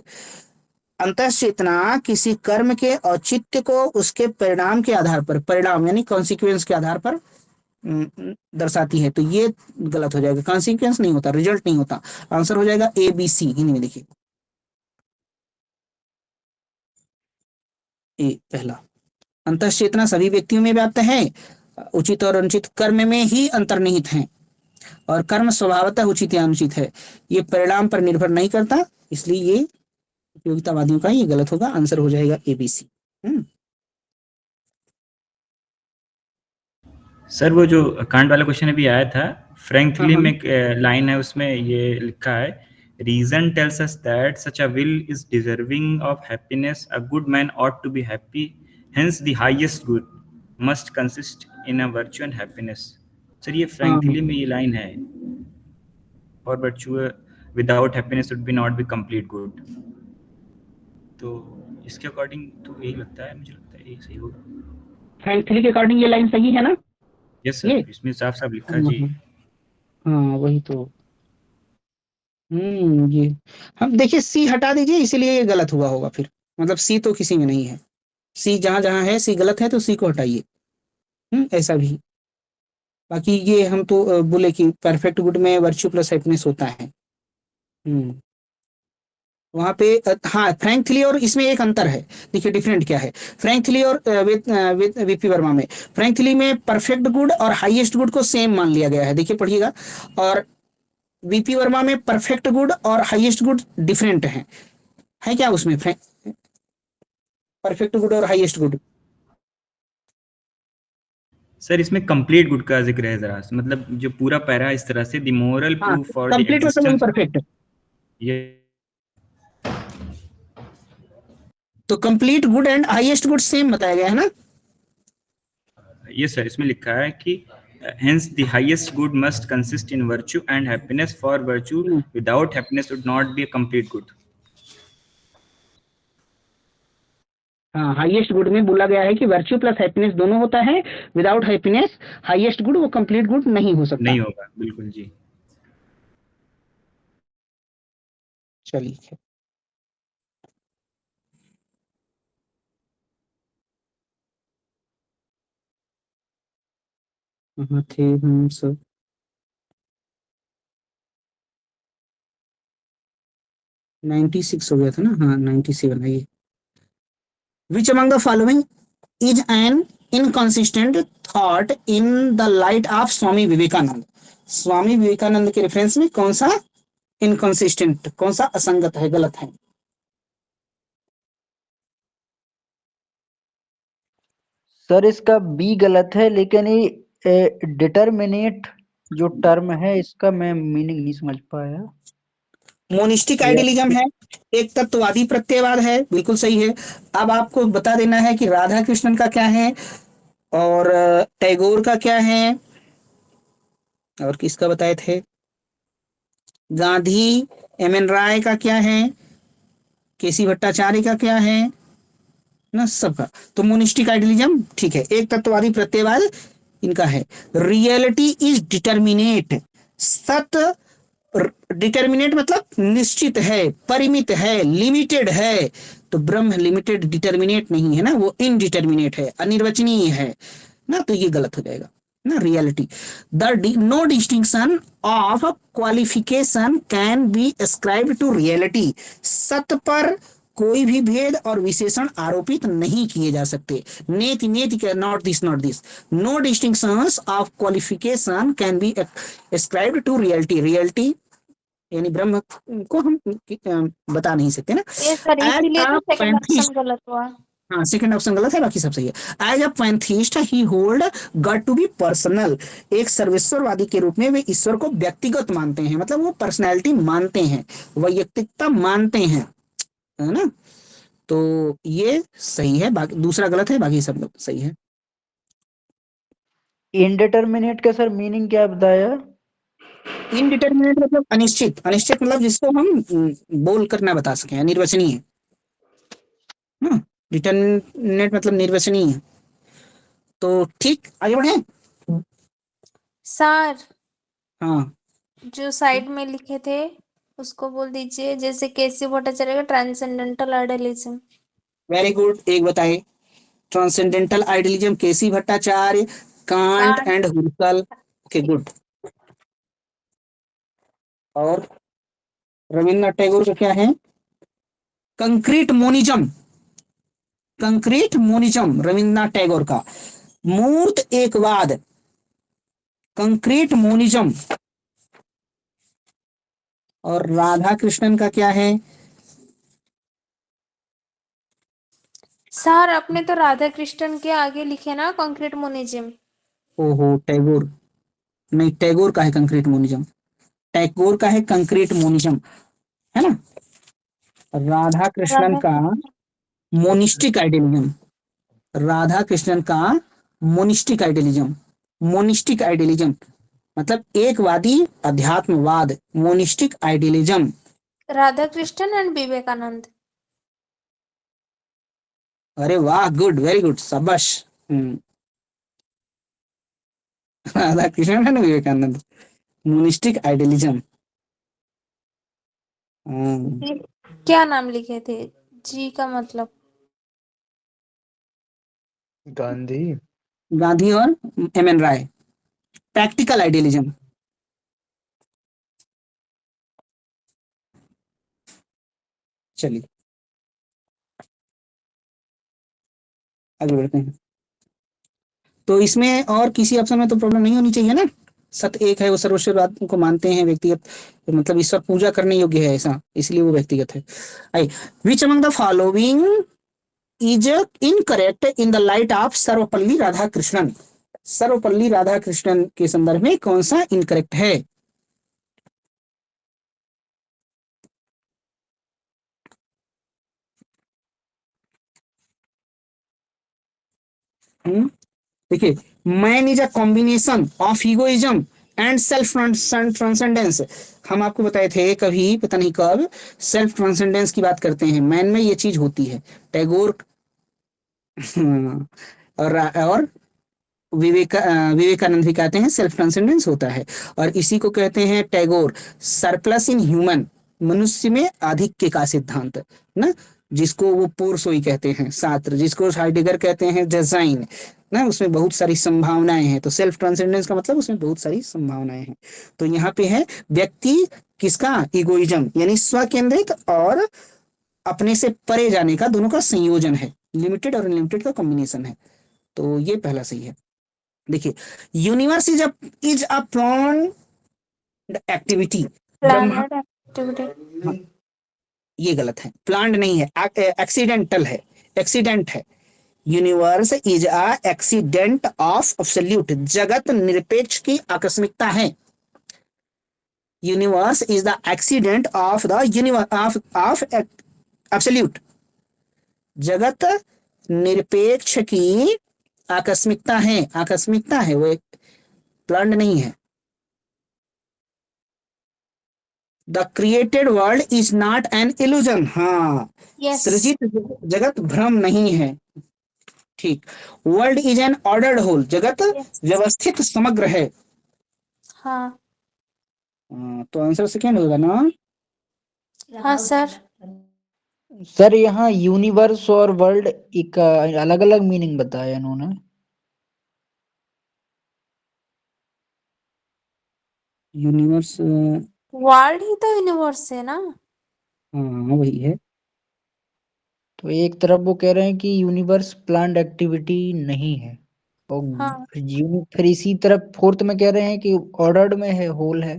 A: अंतःचेतना किसी कर्म के औचित्य को उसके परिणाम के आधार पर, परिणाम यानी कॉन्सिक्वेंस के आधार पर दर्शाती है, तो ये गलत हो जाएगा। कॉन्सिक्वेंस नहीं होता, रिजल्ट नहीं होता। आंसर हो जाएगा ए बी सी। इनमें देखिए, ए पहला, अंतःचेतना सभी व्यक्तियों में व्याप्त है, उचित और अनुचित कर्म में ही अंतर्निहित है, और कर्म स्वभावतः उचित या अनुचित है, ये परिणाम पर निर्भर नहीं करता, इसलिए ये उपयोगितावादियों का ये गलत होगा। आंसर हो जाएगा ए बी सी।
G: सर वो जो कांट वाला क्वेश्चन अभी आया था, फ्रैंकली
A: हाँ,
G: में एक लाइन है, उसमें ये लिखा है, reason tells us that such a will is deserving of happiness, a good man ought to be happy, hence the highest good must consist in a virtue and happiness. Sir ये frankly में ये line है, और virtue without happiness would be not be complete good, तो इसके according तो यही लगता है, मुझे लगता है यही सही होगा।
A: फ्रैंकली के अकॉर्डिंग ये लाइन सही है ना?
G: यस सर, इसमें साफ साफ लिखा है जी।
A: हाँ वही तो। ये हम देखिए, सी हटा दीजिए, इसीलिए ये गलत हुआ होगा फिर, मतलब सी तो किसी में नहीं है। सी जहां जहां है सी गलत है, तो सी को हटाइए। ऐसा भी। बाकी ये हम तो बोले कि परफेक्ट गुड में वर्च्यू प्लस हैप्पीनेस होता है। वहां पे हाँ, फ्रैंकली और इसमें एक अंतर है। देखिए डिफरेंट क्या है फ्रैंकली और वीपी वर्मा में। फ्रैंकली में परफेक्ट गुड और हाईएस्ट गुड को सेम मान लिया गया है, देखिए पढ़िएगा। और वीपी वर्मा में परफेक्ट गुड और हाईएस्ट गुड डिफरेंट है क्या उसमें परफेक्ट गुड और हाईएस्ट गुड?
G: सर इसमें कंप्लीट गुड का जिक्र है जरा, मतलब जो पूरा पैरा इस तरह से, the moral proof for the
A: complete मतलब
G: एग्जिस्टेंस,
A: परफेक्ट।
G: ये
A: तो complete good and highest good same बताया गया है ना?
G: ये सर इसमें लिखा है कि hence the highest good must consist in virtue and happiness, for virtue without happiness would not be a complete good.
A: हाँ, हाईएस्ट गुड में बोला गया है कि वर्च्यू प्लस हैप्पीनेस दोनों होता है, विदाउट हैप्पीनेस हाईएस्ट गुड वो कंप्लीट गुड नहीं हो सकता।
G: नहीं होगा, बिल्कुल जी।
A: चलिए, थे हम सब 96 हो गया था ना? हाँ 97 है ये। Which among the following is an inconsistent thought in the light of Swami Vivekananda? Swami Vivekananda के रेफरेंस में कौन सा इनकंसिस्टेंट, कौन सा असंगत है, गलत है?
C: सर इसका बी गलत है, लेकिन ये डिटर्मिनेट जो टर्म है इसका मैं मीनिंग नहीं समझ पाया।
A: मोनिस्टिक आइडियलिज्म है, एक तत्ववादी प्रत्ययवाद है, बिल्कुल सही है। अब आपको बता देना है कि राधा कृष्णन का क्या है और टैगोर का क्या है, और किसका बताए थे, गांधी एम.एन. राय का क्या है, केसी भट्टाचार्य का क्या है ना, सबका। तो मोनिस्टिक आइडियलिज्म ठीक है, एक तत्ववादी प्रत्ययवाद इनका है। रियलिटी इज डिटर्मिनेट, सत्य डिटर्मिनेट मतलब निश्चित है, परिमित है, लिमिटेड है। तो ब्रह्म लिमिटेड डिटर्मिनेट नहीं है ना, वो इनडिटर्मिनेट है, अनिर्वचनीय है ना, तो ये गलत हो जाएगा ना। Reality, the no distinction of qualification can be ascribed to reality, सत्य पर कोई भी भेद और विशेषण आरोपित नहीं किए जा सकते। नेति नेति के not this no distinctions of qualification can be ascribed to reality, reality यानी ब्रह्म को हम बता नहीं सकते ना।
B: ये सर
A: एज
B: इसीलिए
A: अ
B: तो सेकंड
A: पैंथीस्ट,
B: ऑप्शन गलत हुआ।
A: हाँ सेकंड ऑप्शन गलत है, बाकी सब सही है। As a pantheist he hold God to be personal, एक सर्वेश्वरवादी के रूप में वे ईश्वर को व्यक्तिगत मानते हैं, मतलब वो पर्सनैलिटी मानते हैं, वैयक्तिकता मानते हैं, है ना। तो ये सही है, बाकी दूसरा गलत है, बाकी सब सही है।
C: इनडिटर्मिनेट का सर मीनिंग क्या बताया?
A: इनडिटर्मिनेट मतलब अनिश्चित, अनिश्चित मतलब जिसको हम बोल कर ना बता सके, निर्वचनीय। हाँ, डिटर्मिनेट मतलब निर्वचनीय। तो ठीक, आगे बढ़े।
B: सर
A: हाँ,
B: जो साइड में लिखे थे उसको बोल दीजिए, जैसे केसी भट्टाचार्य का ट्रांसेंडेंटल आइडियलिज्म।
A: वेरी गुड, एक बताए। Transcendental idealism, K C Bhattacharya, Kant and Husserl. Okay good. और रविन्द्रनाथ टैगोर का क्या है? Concrete monism, concrete monism Rabindranath Tagore का। मूर्त एकवाद, कंक्रीट मोनिज्म। और राधा कृष्णन का क्या है?
B: सर अपने तो राधा कृष्णन के आगे लिखे ना कंक्रीट मोनिज्म।
A: ओहो, टैगोर नहीं, टैगोर का है कंक्रीट मोनिज्म, टैगोर का है कंक्रीट मोनिज्म, है ना। राधा कृष्णन
B: राधा
A: का मोनिस्टिक आइडियलिज्म, राधा कृष्णन का मोनिस्टिक आइडियलिज्म, मोनिस्टिक आइडियलिज्म मतलब एकवादी अध्यात्मवाद, monistic idealism.
B: Radhakrishnan and Vivekananda.
A: अरे वाह, गुड, वेरी गुड, शाबाश। राधा कृष्णन है ना, विवेकानंद, मोनिस्टिक आइडियलिज्म।
B: क्या नाम लिखे थे जी का मतलब?
D: गांधी।
A: गांधी और एम एन राय, प्रैक्टिकल आइडियलिज्म। चलिए आगे बढ़ते हैं। तो इसमें और किसी ऑप्शन में तो प्रॉब्लम नहीं होनी चाहिए ना। सत्य एक है, वो सर्वस्ववाद को मानते हैं, व्यक्तिगत मतलब ईश्वर पूजा करने योग्य है ऐसा, इसलिए वो व्यक्तिगत है। I which among the following is incorrect in the light of Sarvepalli Radhakrishnan, Sarvepalli Radhakrishnan के संदर्भ में कौन सा इनकरेक्ट है? देखिए, man is a combination of egoism and self transcendence. हम आपको बताए थे कभी, पता नहीं कब, सेल्फ ट्रांसेंडेंस की बात करते हैं, मैन में ये चीज होती है। टैगोर और विवेकानंद भी कहते हैं सेल्फ ट्रांसेंडेंस होता है। और इसी को कहते हैं टैगोर सरप्लस इन ह्यूमन, मनुष्य में आधिक्य का सिद्धांत ना, जिसको वो पोरसोई कहते हैं शास्त्र, जिसको हाइडेगर कहते हैं डिजाइन ना, उसमें बहुत सारी संभावनाएं हैं। तो सेल्फ ट्रांसेंडेंस का मतलब उसमें बहुत सारी संभावनाएं हैं। तो यहाँ पे है व्यक्ति किसका, इगोइज्म यानी स्व केंद्रित और अपने से परे जाने का, दोनों का संयोजन है, लिमिटेड और अनलिमिटेड का कॉम्बिनेशन है। तो ये पहला सही है। देखिए, universe is a planned activity, Brahma,
B: planet activity.
A: हाँ, ये गलत है, प्लान्ड नहीं है, एक्सीडेंटल है, एक्सीडेंट है। Universe is a accident of absolute, जगत निरपेक्ष की आकस्मिकता है। Universe is the accident of the universe of absolute, जगत निरपेक्ष की आकस्मिकता है, आकस्मिकता है, वो एक प्लान्ड नहीं है। The created world is not an illusion, हाँ,
B: यस।
A: सृजित जगत भ्रम नहीं है। ठीक, world is an ordered whole, जगत व्यवस्थित समग्र है।
B: हाँ
A: तो आंसर सेकेंड होगा ना।
B: हाँ सर।
C: सर यहाँ यूनिवर्स और वर्ल्ड एक अलग अलग मीनिंग बताया इन्होंने।
A: यूनिवर्स,
B: वर्ल्ड ही तो यूनिवर्स है ना।
A: हाँ वही है।
C: तो एक तरफ वो कह रहे हैं कि यूनिवर्स प्लान्ड एक्टिविटी नहीं है, और
B: हाँ
C: फिर इसी तरफ फोर्थ में कह रहे हैं कि ऑर्डर्ड में है, होल है।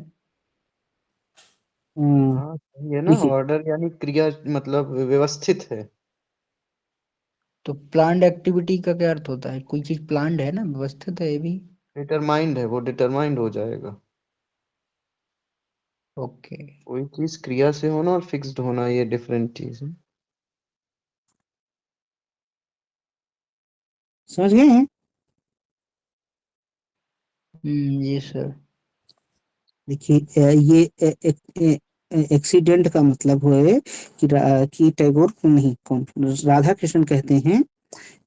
D: हाँ सही है ना,
A: देखिए
D: ऑर्डर यानी क्रिया, मतलब व्यवस्थित है।
C: तो प्लान्ड एक्टिविटी का क्या अर्थ होता है? कोई चीज प्लान्ड है ना, व्यवस्थित है ये भी।
D: डिटरमाइंड है, वो डिटरमाइंड हो जाएगा।
C: ओके।
D: कोई चीज क्रिया से होना और फिक्स्ड होना, ये डिफरेंट चीज है।
A: समझ गए हैं?
C: जी सर।
A: देखिए ये एक्सीडेंट का मतलब है कि टैगोर नहीं, कौन, राधा कृष्ण कहते हैं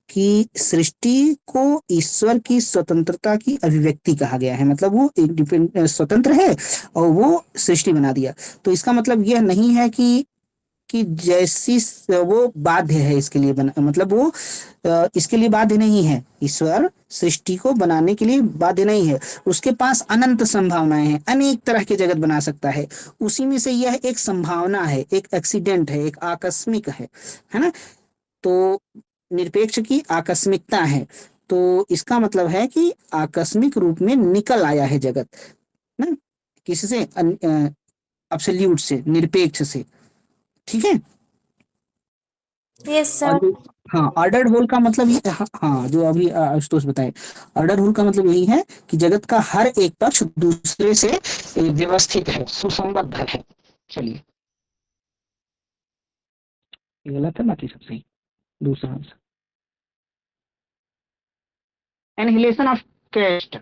A: कि सृष्टि को ईश्वर की स्वतंत्रता की अभिव्यक्ति कहा गया है। मतलब वो एक स्वतंत्र है और वो सृष्टि बना दिया। तो इसका मतलब यह नहीं है कि जैसी वो बाध्य है इसके लिए बना, मतलब वो इसके लिए बाध्य नहीं है। ईश्वर सृष्टि को बनाने के लिए बाध्य नहीं है। उसके पास अनंत संभावनाएं हैं, अनेक तरह के जगत बना सकता है। उसी में से यह एक संभावना है, एक एक्सीडेंट है, एक आकस्मिक है ना। तो निरपेक्ष की आकस्मिकता है। तो इसका मतलब है कि आकस्मिक रूप में निकल आया है जगत ना, किसी से अब्सोल्यूट से, निरपेक्ष से। ठीक है।
B: यस
A: और
B: सर।
A: हाँ, ऑर्डर्ड होल का मतलब ये, हाँ, हाँ, जो अभी आशुतोष बताए, ऑर्डर्ड होल का मतलब यही है कि जगत का हर एक पक्ष दूसरे से व्यवस्थित है, सुसंबद्ध है। चलिए, ये गलत है, बाकी सब सही। दूसरा answer, annihilation of caste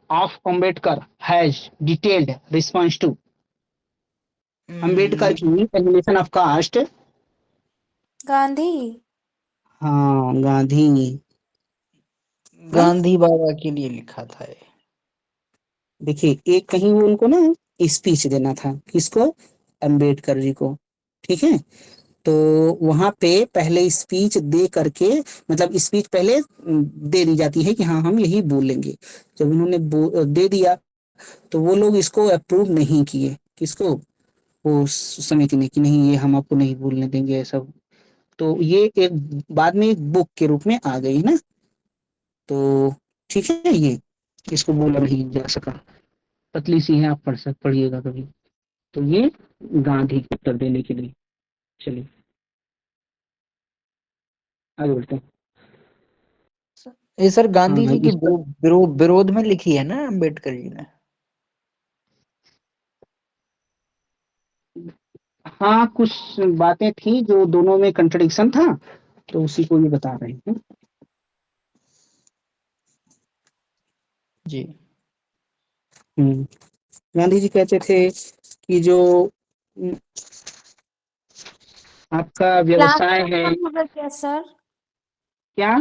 A: of Ambedkar has detailed response to Ambedkar की annihilation of caste।
B: गांधी।
A: हाँ, गांधी। हाँ,
C: गांधी बाबा के लिए लिखा था ये।
A: देखिए एक कहीं वो उनको ना स्पीच देना था, किसको, अंबेडकर जी को। ठीक है। तो वहां पे पहले स्पीच दे करके, मतलब स्पीच पहले दे दी जाती है कि हाँ हम यही बोलेंगे। जब उन्होंने दे दिया तो वो लोग इसको अप्रूव नहीं किए, किसको, वो समिति ने, कि नहीं ये हम आपको नहीं बोलने देंगे ऐसा। तो ये एक बाद में एक बुक के रूप में आ गई ना। तो ठीक है, ये इसको बोला नहीं जा सका। पतली सी है, आप पढ़िएगा कभी। तो ये गांधी के उत्तर देने के लिए। चलिए आगे बढ़ते हैं।
C: ये सर
A: हाँ
C: गांधी
A: भाई,
C: जी के
A: इस पर
C: विरोध में लिखी है ना अम्बेडकर जी ने?
A: हाँ, कुछ बातें थी जो दोनों में कंट्रडिक्शन था, तो उसी को ये बता रहे हैं।
C: जी।
A: गांधी जी कहते थे कि जो हम्म, आपका
B: लास्ट
A: व्यवसाय है,
B: क्वेश्चन होगा क्या सर?
A: क्या,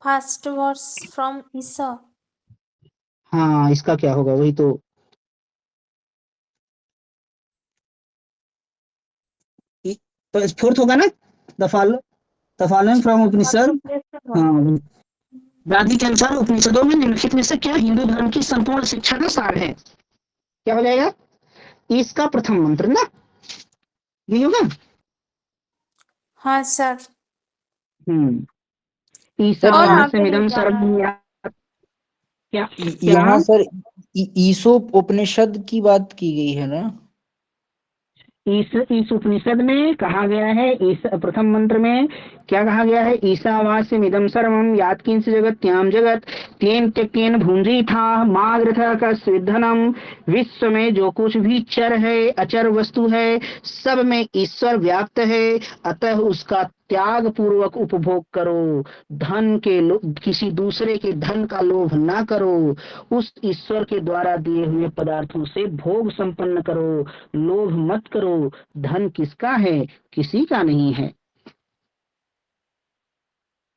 B: फर्स्ट वर्स फ्रॉम ईसा।
A: हाँ इसका क्या होगा, वही तो। फोर्थ होगा ना, द फॉलोइंग फ्रॉम उपनिषद। हाँ, गांधी के अनुसार उपनिषदों में निम्नलिखित में से क्या हिंदू धर्म की संपूर्ण शिक्षा का सार है? क्या हो जाएगा, इसका प्रथम मंत्र ना, यही होगा।
B: हाँ सर।
A: ईसा
B: और
A: वास्य
B: आगे नहीं
A: मिदम
B: जाना
A: सर्वम
B: है।
A: क्या क्या,
C: यहाँ सर ईसोप उपनिषद की बात की गई है ना?
A: इस उपनिषद में कहा गया है, इस प्रथम मंत्र में क्या कहा गया है, ईशावास्यम इदम सर्वम यात्किंच जगत त्याम जगत तेन त्यक्केन भुंजी था माग्रथ का स्विधनम। विश्व में जो कुछ भी चर है, अचर वस्तु है, सब में ईश्वर व्याप्त है, अतः उसका त्याग पूर्वक उपभोग करो। किसी दूसरे के धन का लोभ ना करो। उस ईश्वर के द्वारा दिए हुए पदार्थों से भोग संपन्न करो। लोभ मत करो। धन किसका है, किसी का नहीं है।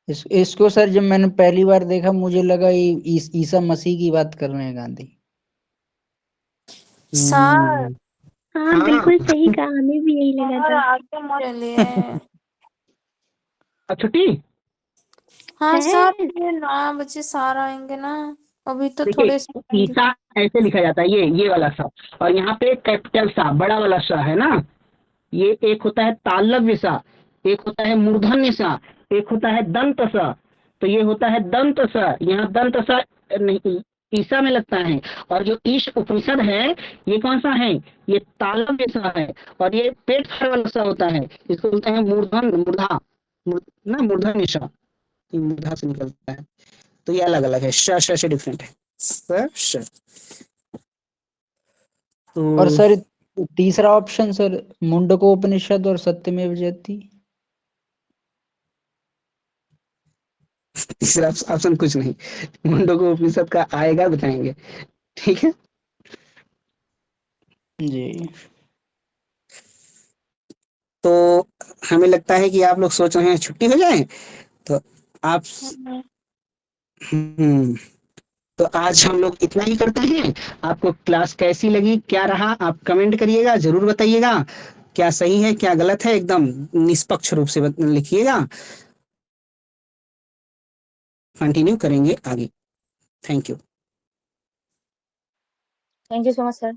C: इसको सर जब मैंने पहली बार देखा मुझे लगा ये ईसा मसीह की बात कर रहे हैं गांधी।
B: सर।
I: हाँ बिल्कुल सही कहा, हमें भी यही लगा
B: और
I: था।
B: आगे मत चलिए।
A: छुट्टी।
B: हाँ सर,
I: सर
B: ये 9 बजे सार आएंगे ना, अभी तो
A: देखिए
B: थोड़े
A: ईसा ऐसे लिखा जाता है, ये वाला सा, और यहाँ पे कैपिटल सा, बड़ा वाला सा है ना। ये एक होता है तालव्य सा, एक होता है मूर्धन्य सा, एक होता है दंत सा। तो ये होता है दंत सा, यहाँ दंत सा नहीं,
J: ईसा में लगता है। और जो ईश उपनिषद है ये कौन सा है, ये तालव्य जैसा है और ये पेट फाड़ वाला सा होता है, इसको बोलते हैं मूर्धन ईशा, ये मूर्धा से निकलता है। तो ये अलग अलग है, श से डिफरेंट है, श।
C: और
J: तो
C: सर तीसरा ऑप्शन सर, मुंडकोपनिषद और सत्यमेव जयते।
J: तीसरा ऑप्शन कुछ नहीं, मुंडको उपनिषद का आएगा बताएंगे, ठीक है।
C: जी
J: तो हमें लगता है कि आप लोग सोच रहे हैं छुट्टी हो जाए, तो आप तो आज हम लोग इतना ही करते हैं। आपको क्लास कैसी लगी, क्या रहा, आप कमेंट करिएगा, जरूर बताइएगा। क्या सही है क्या गलत है, एकदम निष्पक्ष रूप से लिखिएगा। कंटिन्यू करेंगे आगे। Thank you.
B: Thank you so much sir.